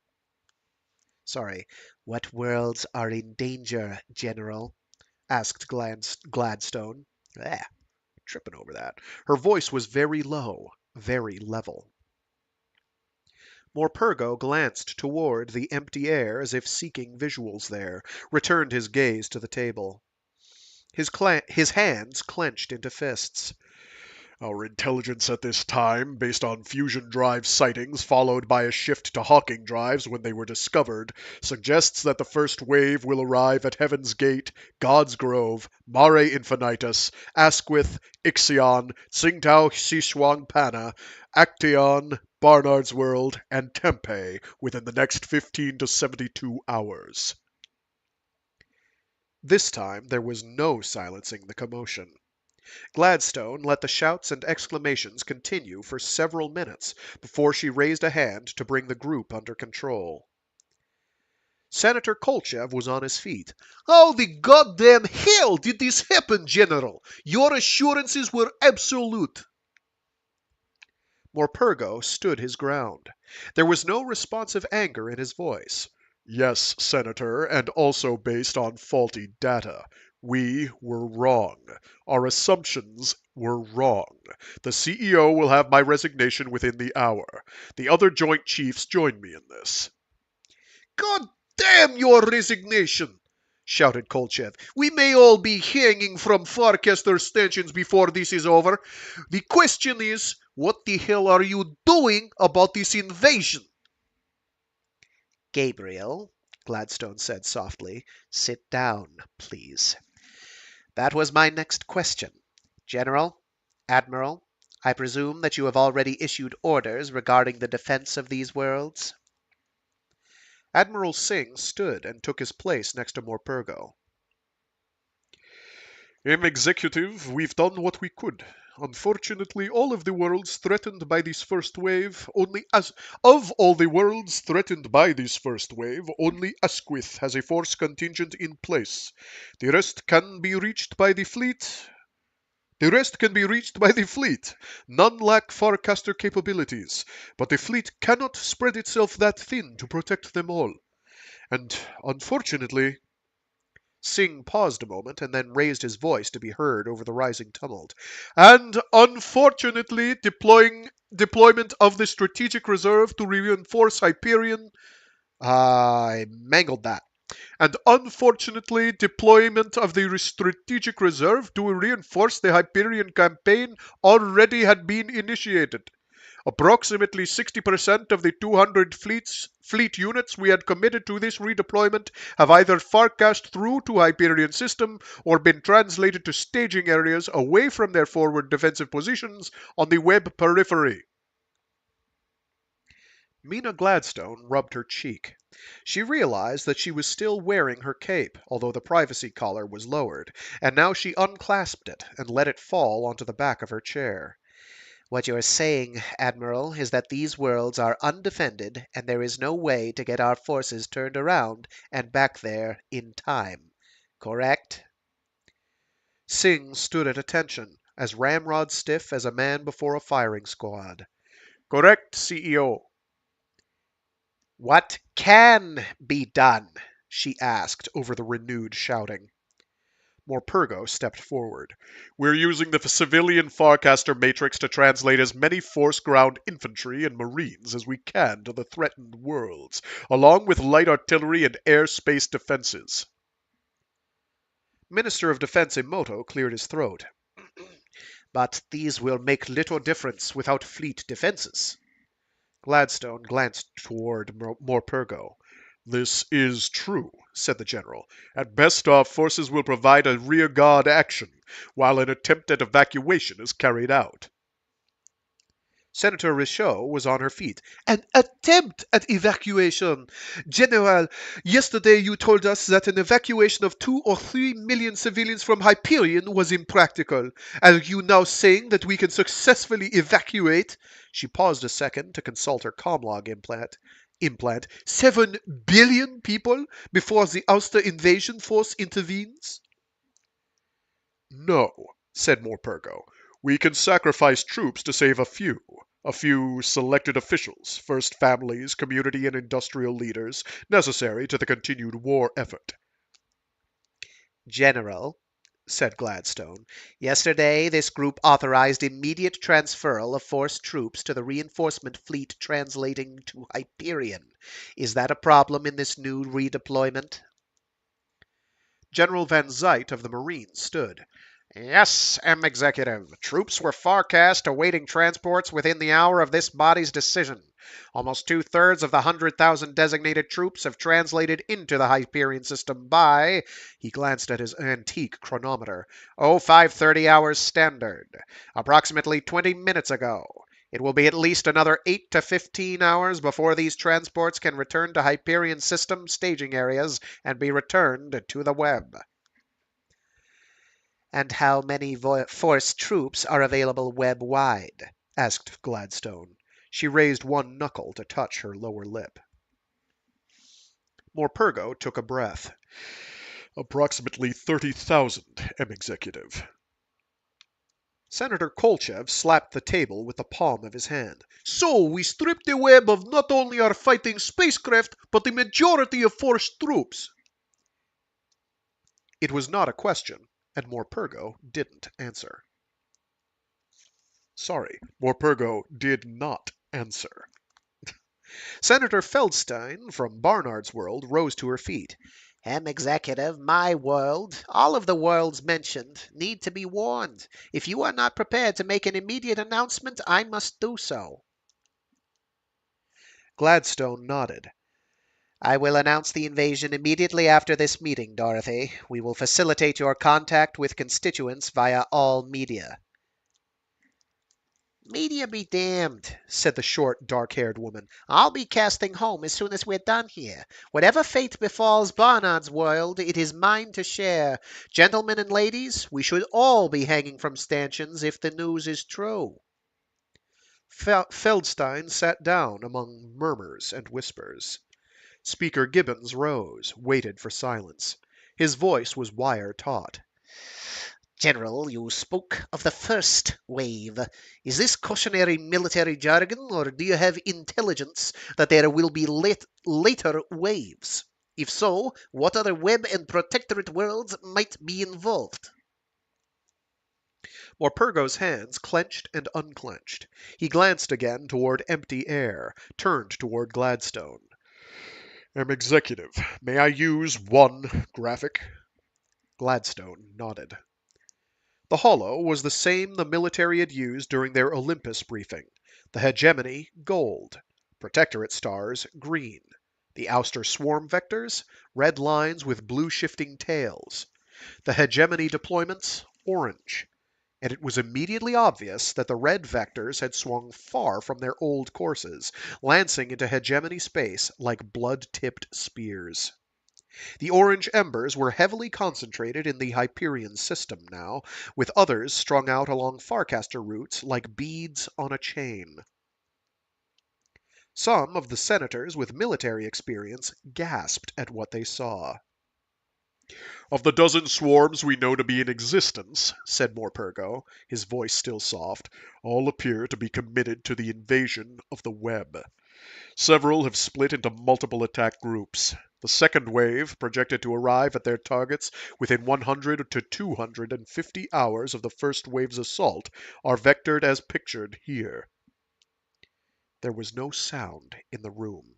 What worlds are in danger, General? asked Gladstone. Tripping over that. Her voice was very low, very level. Morpurgo glanced toward the empty air as if seeking visuals there, returned his gaze to the table. His hands clenched into fists. Our intelligence at this time, based on fusion drive sightings followed by a shift to Hawking drives when they were discovered, suggests that the first wave will arrive at Heaven's Gate, God's Grove, Mare Infinitus, Asquith, Ixion, Tsingtao Xishuang Pana, Actaeon, Barnard's World, and Tempe within the next 15 to 72 hours. This time there was no silencing the commotion. Gladstone let the shouts and exclamations continue for several minutes before she raised a hand to bring the group under control. Senator Kolchev was on his feet. How the goddamn hell did this happen, General? Your assurances were absolute. Morpurgo stood his ground. There was no responsive anger in his voice. Yes, Senator, and also based on faulty data. We were wrong. Our assumptions were wrong. The CEO will have my resignation within the hour. The other Joint Chiefs join me in this. God damn your resignation! Shouted Kolchev. We may all be hanging from Farcaster stanchions before this is over. The question is, what the hell are you doing about this invasion? Gabriel, Gladstone said softly, sit down, please. That was my next question. General, Admiral, I presume that you have already issued orders regarding the defense of these worlds? Admiral Singh stood and took his place next to Morpurgo. Executive, we've done what we could. Unfortunately, all of the worlds threatened by this first wave, only Asquith has a force contingent in place. The rest can be reached by the fleet. None lack Farcaster capabilities, but the fleet cannot spread itself that thin to protect them all. And unfortunately, Singh paused a moment and then raised his voice to be heard over the rising tumult. And unfortunately, deployment of the strategic reserve to reinforce Hyperion. I mangled that. And unfortunately, deployment of the strategic reserve to reinforce the Hyperion campaign already had been initiated. Approximately 60% of the 200 fleet units we had committed to this redeployment have either farcashed through to Hyperion system or been translated to staging areas away from their forward defensive positions on the web periphery. Mina Gladstone rubbed her cheek. She realized that she was still wearing her cape, although the privacy collar was lowered, and now she unclasped it and let it fall onto the back of her chair. What you're saying, Admiral, is that these worlds are undefended and there is no way to get our forces turned around and back there in time. Correct? Singh stood at attention, as ramrod stiff as a man before a firing squad. Correct, CEO. What can be done? She asked over the renewed shouting. Morpurgo stepped forward. We're using the civilian Farcaster matrix to translate as many force ground infantry and marines as we can to the threatened worlds, along with light artillery and airspace defenses. Minister of Defense Emoto cleared his throat. But these will make little difference without fleet defenses. Gladstone glanced toward Morpurgo. This is true, said the general. At best, our forces will provide a rearguard action while an attempt at evacuation is carried out. Senator Richaud was on her feet. An attempt at evacuation! General, yesterday you told us that an evacuation of 2 or 3 million civilians from Hyperion was impractical. Are you now saying that we can successfully evacuate? She paused a second to consult her comlog implant. 7 billion people before the Ouster invasion force intervenes? No, said Morpurgo. We can sacrifice troops to save a few selected officials, first families, community and industrial leaders, necessary to the continued war effort. General, said Gladstone, yesterday this group authorized immediate transferal of force troops to the reinforcement fleet translating to Hyperion. Is that a problem in this new redeployment? General Van Zyte of the Marines stood. Yes, Executive. Troops were forecast awaiting transports within the hour of this body's decision. Almost 2/3 of the 100,000 designated troops have translated into the Hyperion system by, he glanced at his antique chronometer, 0530 hours standard, approximately 20 minutes ago. It will be at least another 8 to 15 hours before these transports can return to Hyperion system staging areas and be returned to the web. And how many force troops are available web-wide? Asked Gladstone. She raised one knuckle to touch her lower lip. Morpurgo took a breath. Approximately 30,000, Executive. Senator Kolchev slapped the table with the palm of his hand. So we stripped the web of not only our fighting spacecraft, but the majority of force troops. It was not a question, and Morpurgo didn't answer. Sorry, Morpurgo did not answer. Senator Feldstein from Barnard's World rose to her feet. Executive, my world, all of the worlds mentioned, need to be warned. If you are not prepared to make an immediate announcement, I must do so. Gladstone nodded. I will announce the invasion immediately after this meeting, Dorothy. We will facilitate your contact with constituents via all media. Media be damned, said the short, dark-haired woman. I'll be casting home as soon as we're done here. Whatever fate befalls Barnard's world, it is mine to share. Gentlemen and ladies, we should all be hanging from stanchions if the news is true. Feldstein sat down among murmurs and whispers. Speaker Gibbons rose, waited for silence. His voice was wire-taut. General, you spoke of the first wave. Is this cautionary military jargon, or do you have intelligence that there will be later waves? If so, what other web and protectorate worlds might be involved? Morpurgo's hands clenched and unclenched. He glanced again toward empty air, turned toward Gladstone. Executive, may I use one graphic? Gladstone nodded. The holo was the same the military had used during their Olympus briefing. The hegemony, gold. Protectorate stars, green. The ouster swarm vectors, red lines with blue shifting tails. The hegemony deployments, orange. And it was immediately obvious that the red vectors had swung far from their old courses, lancing into hegemony space like blood-tipped spears. The orange embers were heavily concentrated in the Hyperion system now, with others strung out along Farcaster routes like beads on a chain. Some of the senators with military experience gasped at what they saw. Of the dozen swarms we know to be in existence, said Morpurgo, his voice still soft, all appear to be committed to the invasion of the web. Several have split into multiple attack groups. The second wave, projected to arrive at their targets within 100 to 250 hours of the first wave's assault, are vectored as pictured here. There was no sound in the room.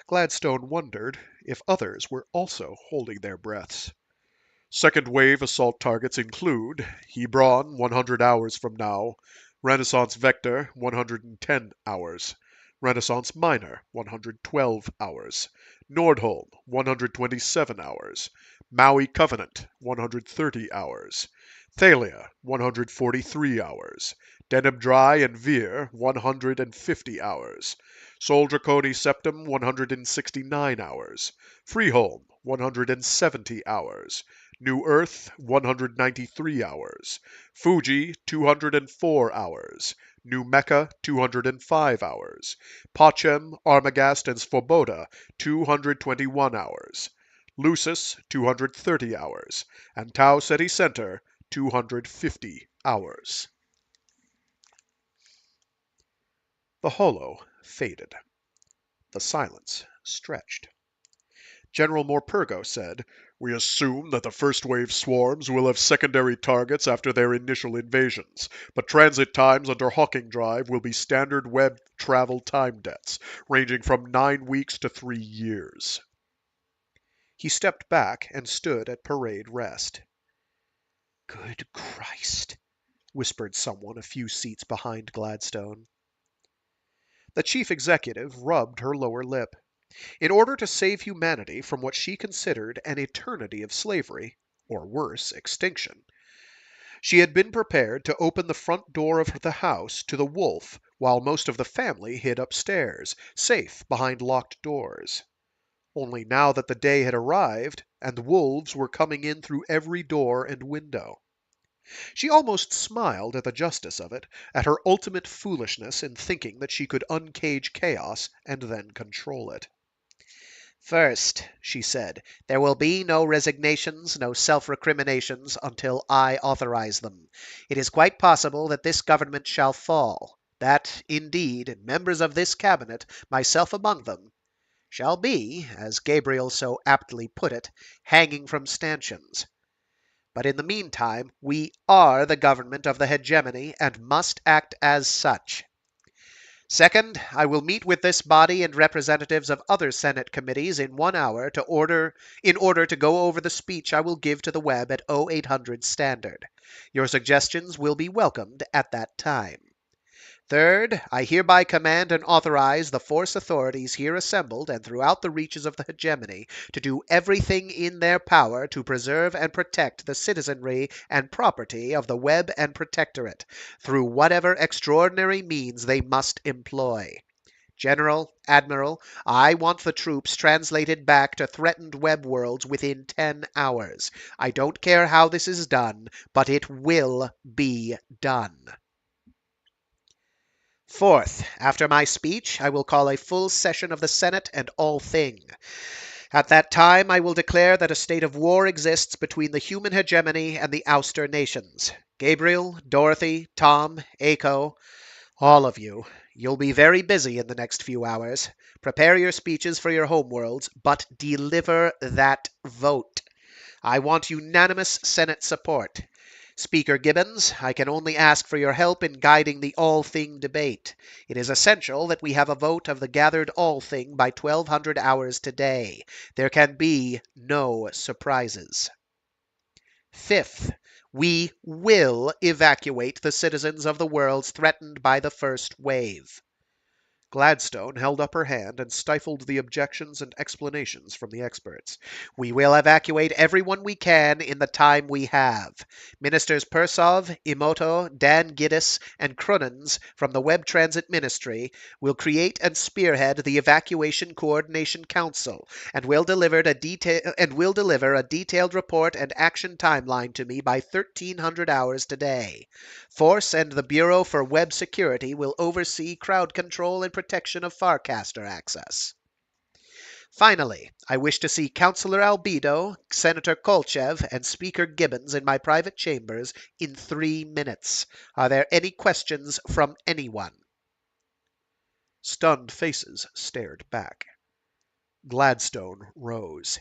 Gladstone wondered if others were also holding their breaths. Second wave assault targets include Brawne 100 hours from now, Renaissance Vector 110 hours, Renaissance Minor 112 hours, Nordholm, 127 hours. Maui Covenant, 130 hours. Thalia, 143 hours. Deneb Dry and Veer, 150 hours. Sol Draconi Septum, 169 hours. Freeholm, 170 hours. New Earth, 193 hours. Fuji, 204 hours. New Mecca, 205 hours. Pachem, Armagast, and Svoboda, 221 hours. Lucis, 230 hours. And Tau Ceti Center, 250 hours. The holo faded. The silence stretched. General Morpurgo said, "We assume that the first wave swarms will have secondary targets after their initial invasions, but transit times under Hawking Drive will be standard web travel time debts, ranging from 9 weeks to 3 years." He stepped back and stood at parade rest. "Good Christ," whispered someone a few seats behind Gladstone. The chief executive rubbed her lower lip. In order to save humanity from what she considered an eternity of slavery, or worse, extinction, she had been prepared to open the front door of the house to the wolf while most of the family hid upstairs, safe behind locked doors. Only now that the day had arrived, and the wolves were coming in through every door and window. She almost smiled at the justice of it, at her ultimate foolishness in thinking that she could uncage chaos and then control it. "First," she said, "there will be no resignations, no self-recriminations, until I authorize them. It is quite possible that this government shall fall, that, indeed, members of this cabinet, myself among them, shall be, as Gabriel so aptly put it, hanging from stanchions. But in the meantime, we are the government of the hegemony and must act as such. Second, I will meet with this body and representatives of other Senate committees in 1 hour in order to go over the speech I will give to the web at 0800 Standard. Your suggestions will be welcomed at that time. Third, I hereby command and authorize the force authorities here assembled and throughout the reaches of the hegemony to do everything in their power to preserve and protect the citizenry and property of the Web and Protectorate, through whatever extraordinary means they must employ. General, Admiral, I want the troops translated back to threatened web worlds within 10 hours. I don't care how this is done, but it will be done. Fourth, after my speech, I will call a full session of the Senate and all thing. At that time, I will declare that a state of war exists between the human hegemony and the Ouster nations. Gabriel, Dorothy, Tom, Aiko, all of you, you'll be very busy in the next few hours. Prepare your speeches for your homeworlds, but deliver that vote. I want unanimous Senate support. Speaker Gibbons, I can only ask for your help in guiding the all-thing debate. It is essential that we have a vote of the gathered all-thing by 1200 hours today. There can be no surprises. Fifth, we will evacuate the citizens of the worlds threatened by the first wave. Gladstone held up her hand and stifled the objections and explanations from the experts. We will evacuate everyone we can in the time we have. Ministers Persov, Imoto, Dan Giddis, and Krunens from the Web Transit Ministry will create and spearhead the Evacuation Coordination Council and will deliver a detailed report and action timeline to me by 1300 hours today. Force and the Bureau for Web Security will oversee crowd control and protection of Farcaster access. Finally, I wish to see Councillor Albedo, Senator Kolchev, and Speaker Gibbons in my private chambers in 3 minutes. Are there any questions from anyone? Stunned faces stared back. Gladstone rose.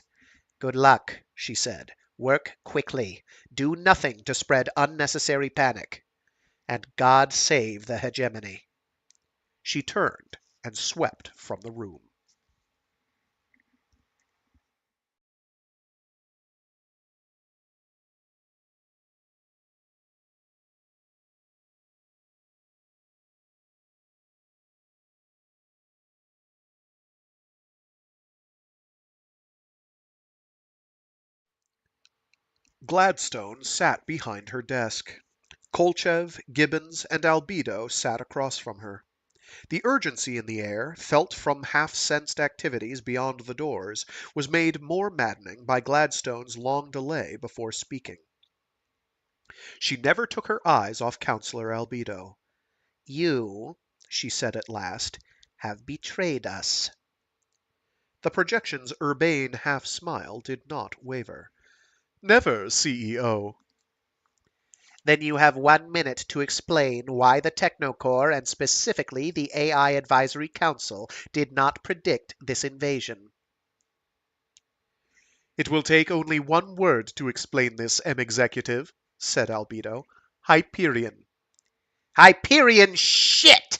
"Good luck," she said. "Work quickly. Do nothing to spread unnecessary panic. And God save the hegemony." She turned and swept from the room. Gladstone sat behind her desk. Kolchev, Gibbons, and Albedo sat across from her. The urgency in the air, felt from half-sensed activities beyond the doors, was made more maddening by Gladstone's long delay before speaking. She never took her eyes off Counselor Albedo. You, she said at last, have betrayed us. The projection's urbane half-smile did not waver. Never, CEO. Then you have 1 minute to explain why the Technocorps, and specifically the AI Advisory Council, did not predict this invasion. It will take only one word to explain this, M-Executive, said Albedo. Hyperion. Hyperion shit!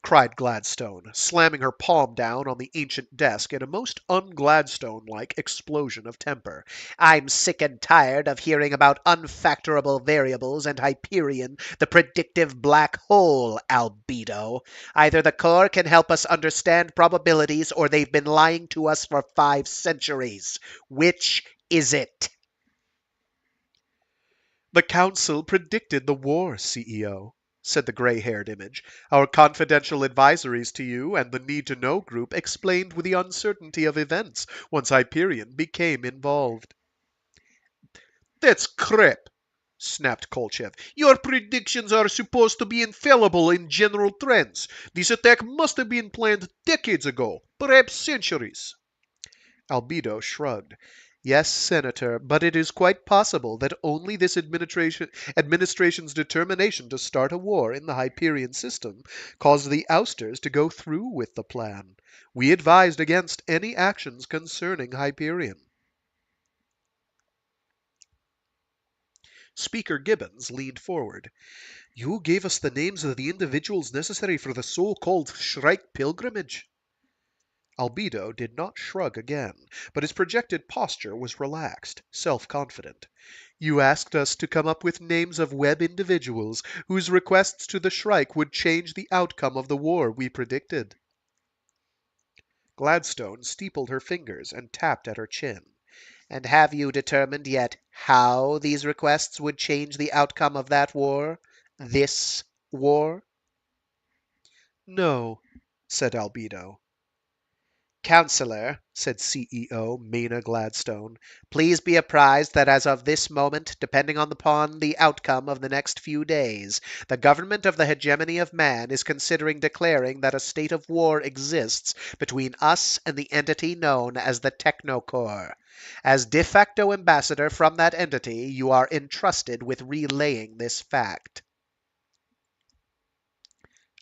Cried Gladstone, slamming her palm down on the ancient desk in a most un-Gladstone-like explosion of temper. I'm sick and tired of hearing about unfactorable variables and Hyperion, the predictive black hole, Albedo. Either the Corps can help us understand probabilities, or they've been lying to us for 5 centuries. Which is it? The Council predicted the war, CEO, said the gray-haired image. Our confidential advisories to you and the Need-to-Know group explained with the uncertainty of events once Hyperion became involved. That's crap, snapped Kolchev. Your predictions are supposed to be infallible in general trends. This attack must have been planned decades ago, perhaps centuries. Albedo shrugged. Yes, Senator, but it is quite possible that only this administration's determination to start a war in the Hyperion system caused the Ousters to go through with the plan. We advised against any actions concerning Hyperion. Speaker Gibbons leaned forward. You gave us the names of the individuals necessary for the so-called Shrike pilgrimage. Albedo did not shrug again, but his projected posture was relaxed, self-confident. You asked us to come up with names of web individuals whose requests to the Shrike would change the outcome of the war we predicted. Gladstone steepled her fingers and tapped at her chin. And have you determined yet how these requests would change the outcome of that war? This war? No, said Albedo. Counselor, said CEO Maina Gladstone, please be apprised that as of this moment, depending upon the outcome of the next few days, the government of the hegemony of man is considering declaring that a state of war exists between us and the entity known as the Technocorps. As de facto ambassador from that entity, you are entrusted with relaying this fact.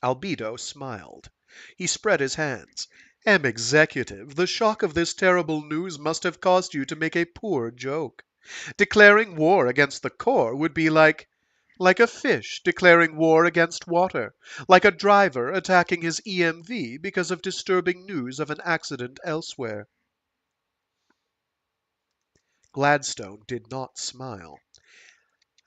Albedo smiled. He spread his hands. M-Executive, the shock of this terrible news must have caused you to make a poor joke. Declaring war against the Corps would be like a fish declaring war against water, like a driver attacking his EMV because of disturbing news of an accident elsewhere. Gladstone did not smile.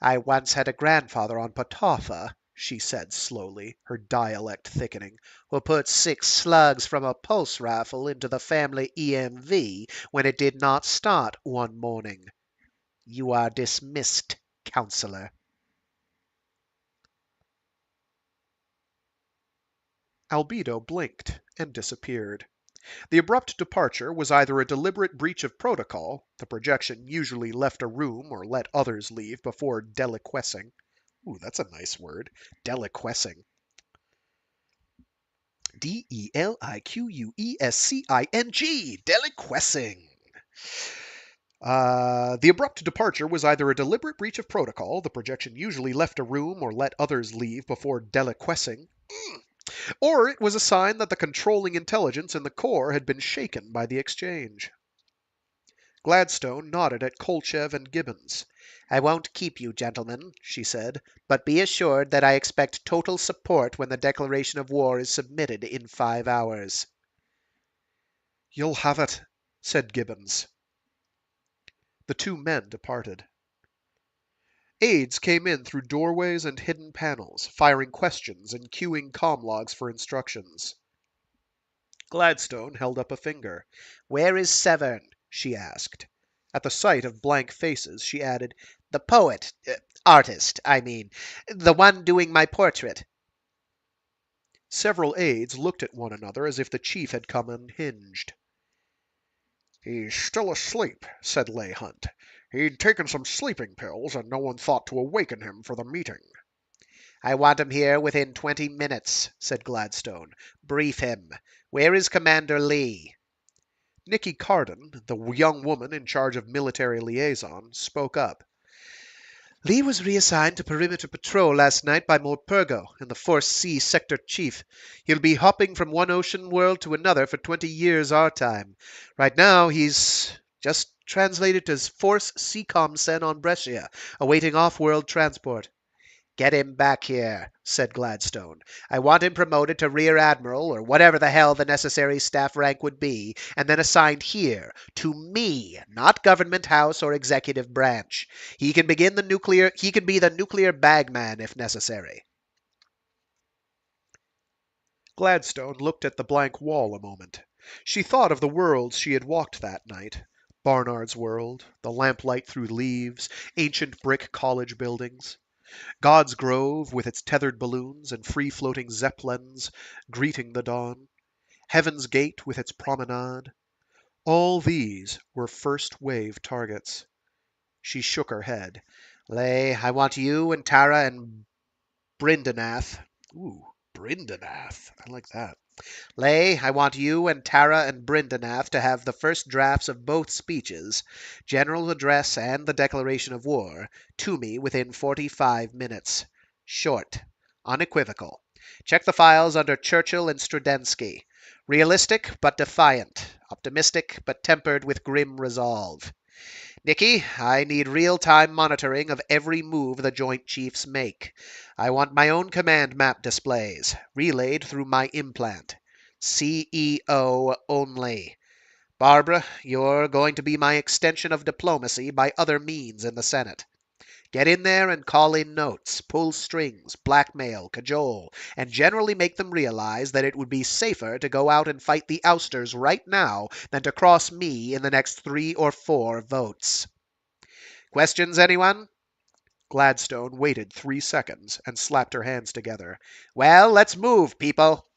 I once had a grandfather on Ptolemy, she said slowly, her dialect thickening, who put 6 slugs from a pulse rifle into the family EMV when it did not start one morning. You are dismissed, Counselor. Albedo blinked and disappeared. The abrupt departure was either a deliberate breach of protocol, the projection usually left a room or let others leave before deliquescing. Ooh, that's a nice word. Deliquescing. D-E-L-I-Q-U-E-S-C-I-N-G. Deliquescing. The abrupt departure was either a deliberate breach of protocol, the projection usually left a room or let others leave before deliquescing, or it was a sign that the controlling intelligence in the Corps had been shaken by the exchange. Gladstone nodded at Kolchev and Gibbons. I won't keep you, gentlemen, she said, but be assured that I expect total support when the declaration of war is submitted in 5 hours. You'll have it, said Gibbons. The 2 men departed. Aides came in through doorways and hidden panels, firing questions and queuing comlogs for instructions. Gladstone held up a finger. Where is Severn? She asked. At the sight of blank faces, she added, "The poet, artist, I mean, the one doing my portrait." Several aides looked at one another as if the chief had come unhinged. He's still asleep, said Leigh Hunt. He'd taken some sleeping pills, and no one thought to awaken him for the meeting. "I want him here within 20 minutes," said Gladstone. "Brief him. Where is Commander Lee?" Nikki Carden, the young woman in charge of military liaison, spoke up. "Lee was reassigned to perimeter patrol last night by Morpurgo and the Force C sector chief. He'll be hopping from one ocean world to another for 20 years our time. Right now, he's just translated to Force CCOM Sen on Brescia, awaiting off-world transport." "Get him back here," said Gladstone. "I want him promoted to Rear Admiral, or whatever the hell the necessary staff rank would be, and then assigned here, to me, not Government House or Executive Branch. He can be the nuclear bagman if necessary." Gladstone looked at the blank wall a moment. She thought of the worlds she had walked that night. Barnard's world, the lamplight through leaves, ancient brick college buildings. God's Grove, with its tethered balloons and free-floating zeppelins greeting the dawn. Heaven's Gate, with its promenade. All these were first-wave targets. She shook her head. "Leigh, I want you and Tara and Brindenath. Ooh, Brindenath. I like that. Leigh, I want you and Tara and Brindenath to have the first drafts of both speeches, General Address and the Declaration of War, to me within 45 minutes. Short. Unequivocal. Check the files under Churchill and Strudensky. Realistic but defiant. Optimistic but tempered with grim resolve. Nikki, I need real-time monitoring of every move the Joint Chiefs make. I want my own command map displays, relayed through my implant. CEO only. Barbara, you're going to be my extension of diplomacy by other means in the Senate. Get in there and call in notes, pull strings, blackmail, cajole, and generally make them realize that it would be safer to go out and fight the Ousters right now than to cross me in the next 3 or 4 votes. Questions, anyone? Gladstone waited 3 seconds and slapped her hands together. Well, let's move, people.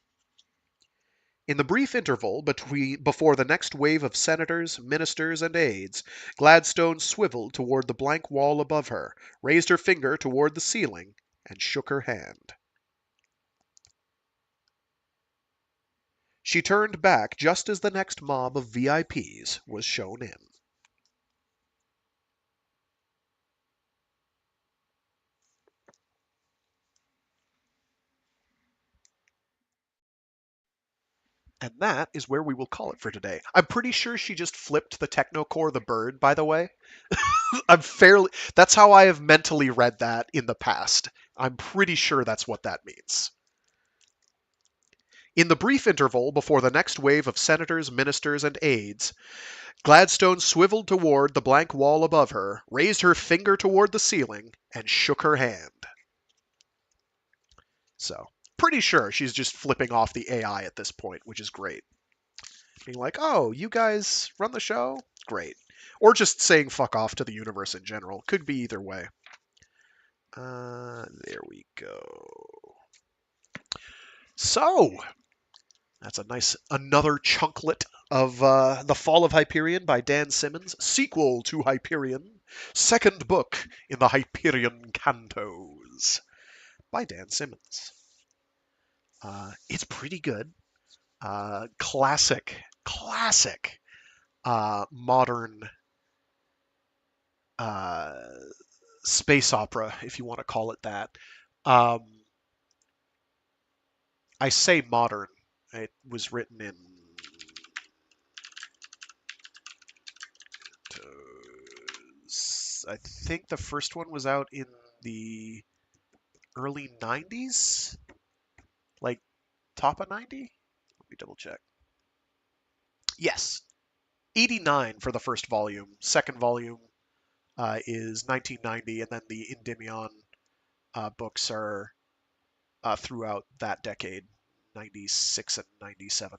In the brief interval before the next wave of senators, ministers, and aides, Gladstone swiveled toward the blank wall above her, raised her finger toward the ceiling, and shook her hand. She turned back just as the next mob of VIPs was shown in. And that is where we will call it for today. I'm pretty sure she just flipped the Technocore the bird, by the way. That's how I have mentally read that in the past. I'm pretty sure that's what that means. In the brief interval before the next wave of senators, ministers, and aides, Gladstone swiveled toward the blank wall above her, raised her finger toward the ceiling, and shook her hand. So, pretty sure she's just flipping off the AI at this point, which is great. Being like, oh, you guys run the show? Great. Or just saying fuck off to the universe in general. Could be either way. There we go. So, that's another chunklet of The Fall of Hyperion by Dan Simmons, sequel to Hyperion, second book in the Hyperion Cantos by Dan Simmons. It's pretty good. Classic modern space opera, if you want to call it that. I say modern. It was written in I think the first one was out in the early 90s? Like top of 90? Let me double check. Yes. 89 for the first volume. Second volume is 1990, and then the Endymion books are throughout that decade, 96 and 97.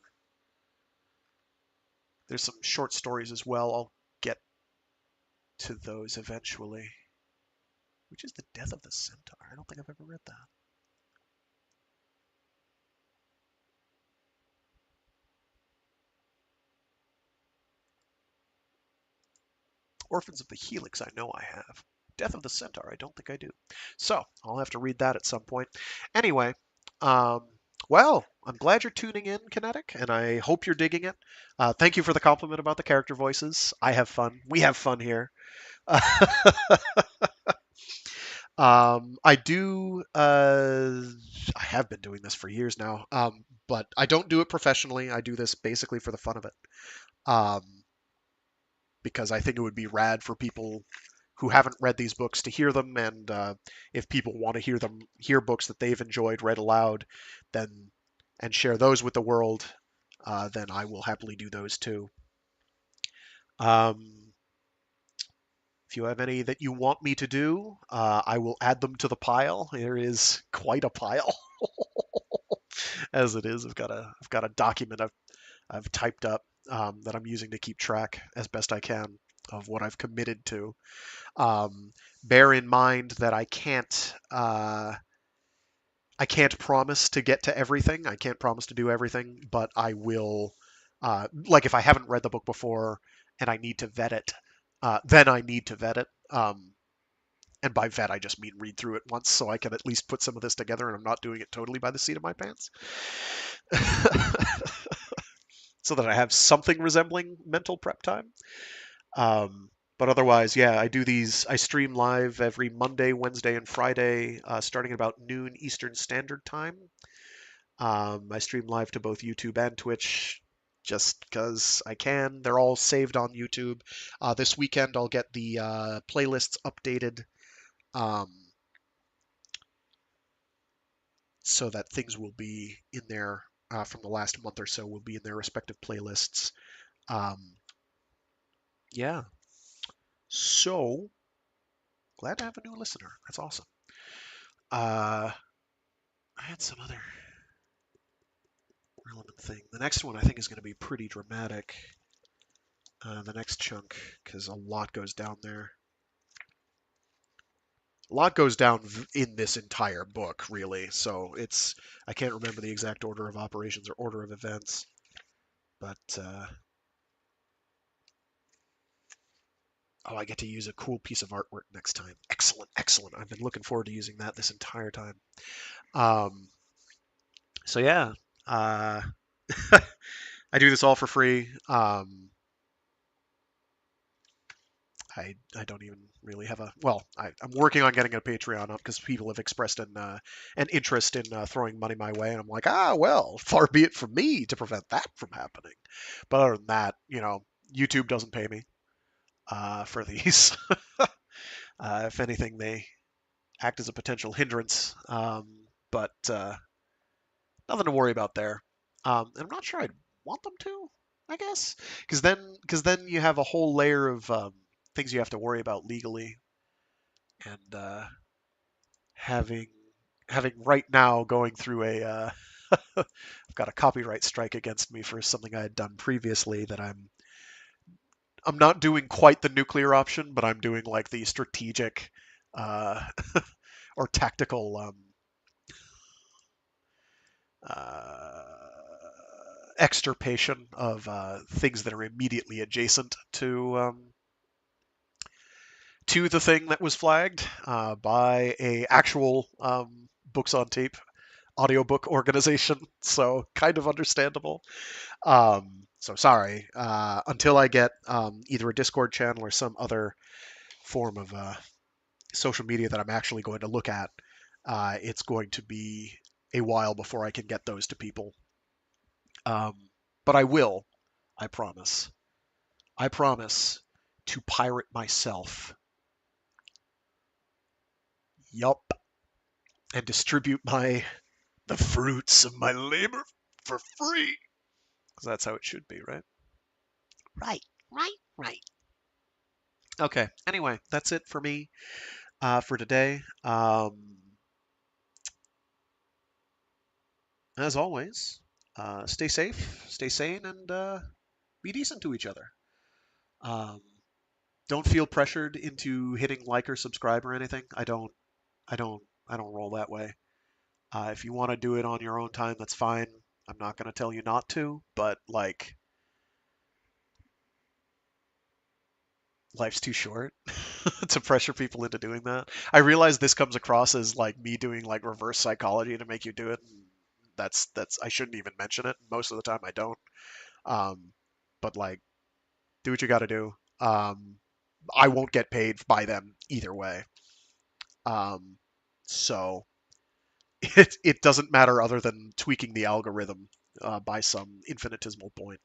There's some short stories as well. I'll get to those eventually. Which is the Death of the Centaur? I don't think I've ever read that. Orphans of the Helix, I know I have. Death of the Centaur, I don't think I do. So, I'll have to read that at some point. Anyway, um, well, I'm glad you're tuning in, Kinetic, and I hope you're digging it. Thank you for the compliment about the character voices. I have fun. We have fun here. I do. I have been doing this for years now, but I don't do it professionally. I do this basically for the fun of it, um, because I think it would be rad for people who haven't read these books to hear them, and if people want to hear books that they've enjoyed read aloud, then and share those with the world, then I will happily do those too. Um, If you have any that you want me to do, I will add them to the pile. There is quite a pile, as it is. I've got a document I've typed up that I'm using to keep track as best I can of what I've committed to. Bear in mind that I can't promise to get to everything. I can't promise to do everything, but I will. Like if I haven't read the book before and I need to vet it, then I need to vet it. And by vet, I just mean read through it once so I can at least put some of this together and I'm not doing it totally by the seat of my pants. So that I have something resembling mental prep time. But otherwise, yeah, I do these. I stream live every Monday, Wednesday, and Friday, starting at about noon Eastern Standard Time. I stream live to both YouTube and Twitch just because I can. They're all saved on YouTube. This weekend, I'll get the playlists updated so that things will be in there from the last month or so will be in their respective playlists. Yeah. So, glad to have a new listener. That's awesome. I had some other relevant thing. The next one I think is going to be pretty dramatic. The next chunk, because a lot goes down there. A lot goes down in this entire book, really. So I can't remember the exact order of operations or order of events, but oh, I get to use a cool piece of artwork next time. Excellent, excellent. I've been looking forward to using that this entire time. So yeah, I do this all for free. I don't even really have a I'm working on getting a Patreon up because people have expressed an interest in throwing money my way, and I'm like, well, far be it from me to prevent that from happening. But other than that, YouTube doesn't pay me for these. If anything, they act as a potential hindrance, but nothing to worry about there. And I'm not sure I'd want them to, I guess, because then you have a whole layer of things you have to worry about legally, and having right now going through a I've got a copyright strike against me for something I had done previously that I'm not doing quite the nuclear option, but I'm doing like the strategic uh, or tactical uh, extirpation of things that are immediately adjacent to the thing that was flagged by a actual books on tape audiobook organization. So kind of understandable. So sorry. Until I get either a Discord channel or some other form of social media that I'm actually going to look at, it's going to be a while before I can get those to people. But I will. I promise. I promise to pirate myself. Yup. And distribute the fruits of my labor for free. Because that's how it should be, right? Right, right, right. Okay. Anyway, that's it for me for today. As always, stay safe, stay sane, and be decent to each other. Um, don't feel pressured into hitting like or subscribe or anything. I don't roll that way. If you want to do it on your own time, that's fine. I'm not going to tell you not to, but like life's too short to pressure people into doing that. I realize this comes across as like me doing like reverse psychology to make you do it. That's I shouldn't even mention it. Most of the time I don't. But like do what you got to do. I won't get paid by them either way. So it doesn't matter other than tweaking the algorithm by some infinitesimal point.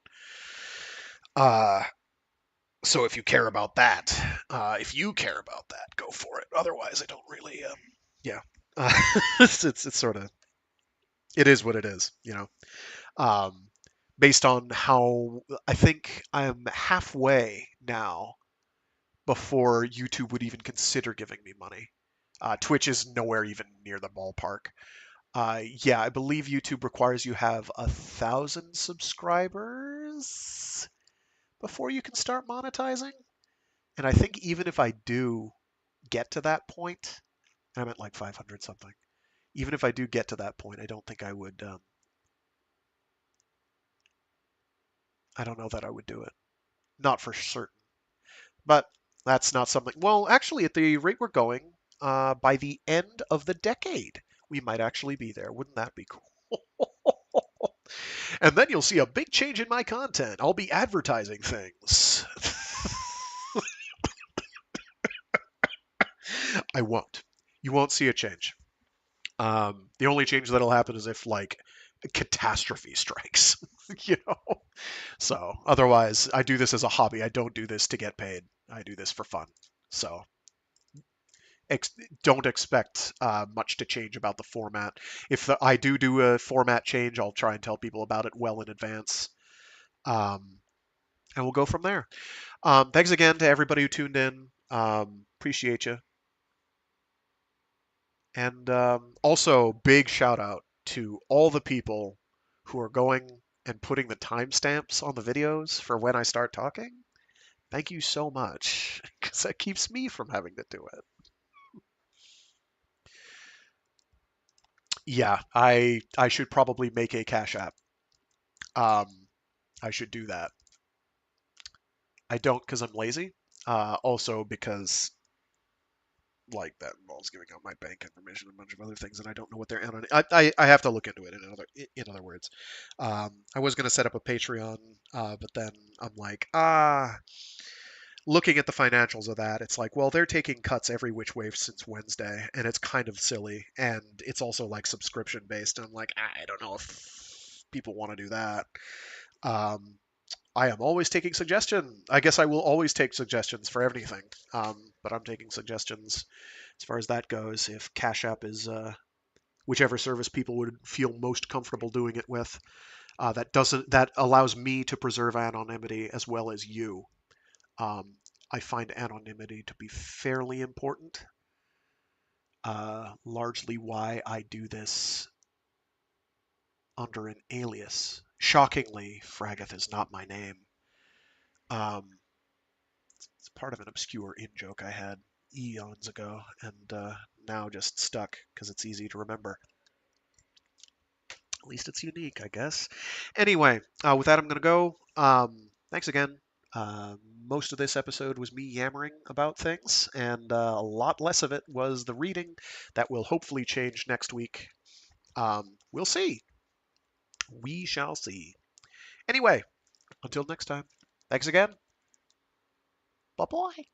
So if you care about that, go for it. Otherwise, I don't really. Yeah, it's sort of it is what it is, you know. Based on how I think I'm halfway now before YouTube would even consider giving me money. Twitch is nowhere even near the ballpark. Yeah, I believe YouTube requires you have 1,000 subscribers before you can start monetizing. And I think even if I do get to that point, and I'm at like 500 something, even if I do get to that point, I don't think I would. I don't know that I would do it. Not for certain. But that's not something. Well, actually, at the rate we're going, by the end of the decade, we might actually be there. Wouldn't that be cool? And then you'll see a big change in my content. I'll be advertising things. I won't. You won't see a change. The only change that'll happen is if like a catastrophe strikes, you know. So otherwise, I do this as a hobby. I don't do this to get paid. I do this for fun. So don't expect much to change about the format. If I do a format change, I'll try and tell people about it well in advance. And we'll go from there. Thanks again to everybody who tuned in. Appreciate you. And also, big shout out to all the people who are going and putting the timestamps on the videos for when I start talking. Thank you so much, because that keeps me from having to do it. Yeah, I should probably make a Cash App. I should do that. I don't because I'm lazy. Also because like that involves giving out my bank information and a bunch of other things, and I don't know what they're on. I have to look into it. In other words, I was going to set up a Patreon, but then I'm like looking at the financials of that, it's like, well, they're taking cuts every which way since Wednesday, and it's kind of silly, and it's also like subscription based, and I'm like, I don't know if people want to do that. I am always taking suggestions. I guess I will always take suggestions for everything, but I'm taking suggestions as far as that goes. If Cash App is whichever service people would feel most comfortable doing it with, that allows me to preserve anonymity as well as you. I find anonymity to be fairly important. Largely why I do this under an alias. Shockingly, Fragath is not my name. It's part of an obscure in-joke I had eons ago, and now just stuck because it's easy to remember. At least it's unique, I guess. Anyway, with that, I'm going to go. Thanks again. Most of this episode was me yammering about things, and a lot less of it was the reading. That will hopefully change next week. We'll see. We shall see. Anyway, until next time, thanks again. Bye-bye.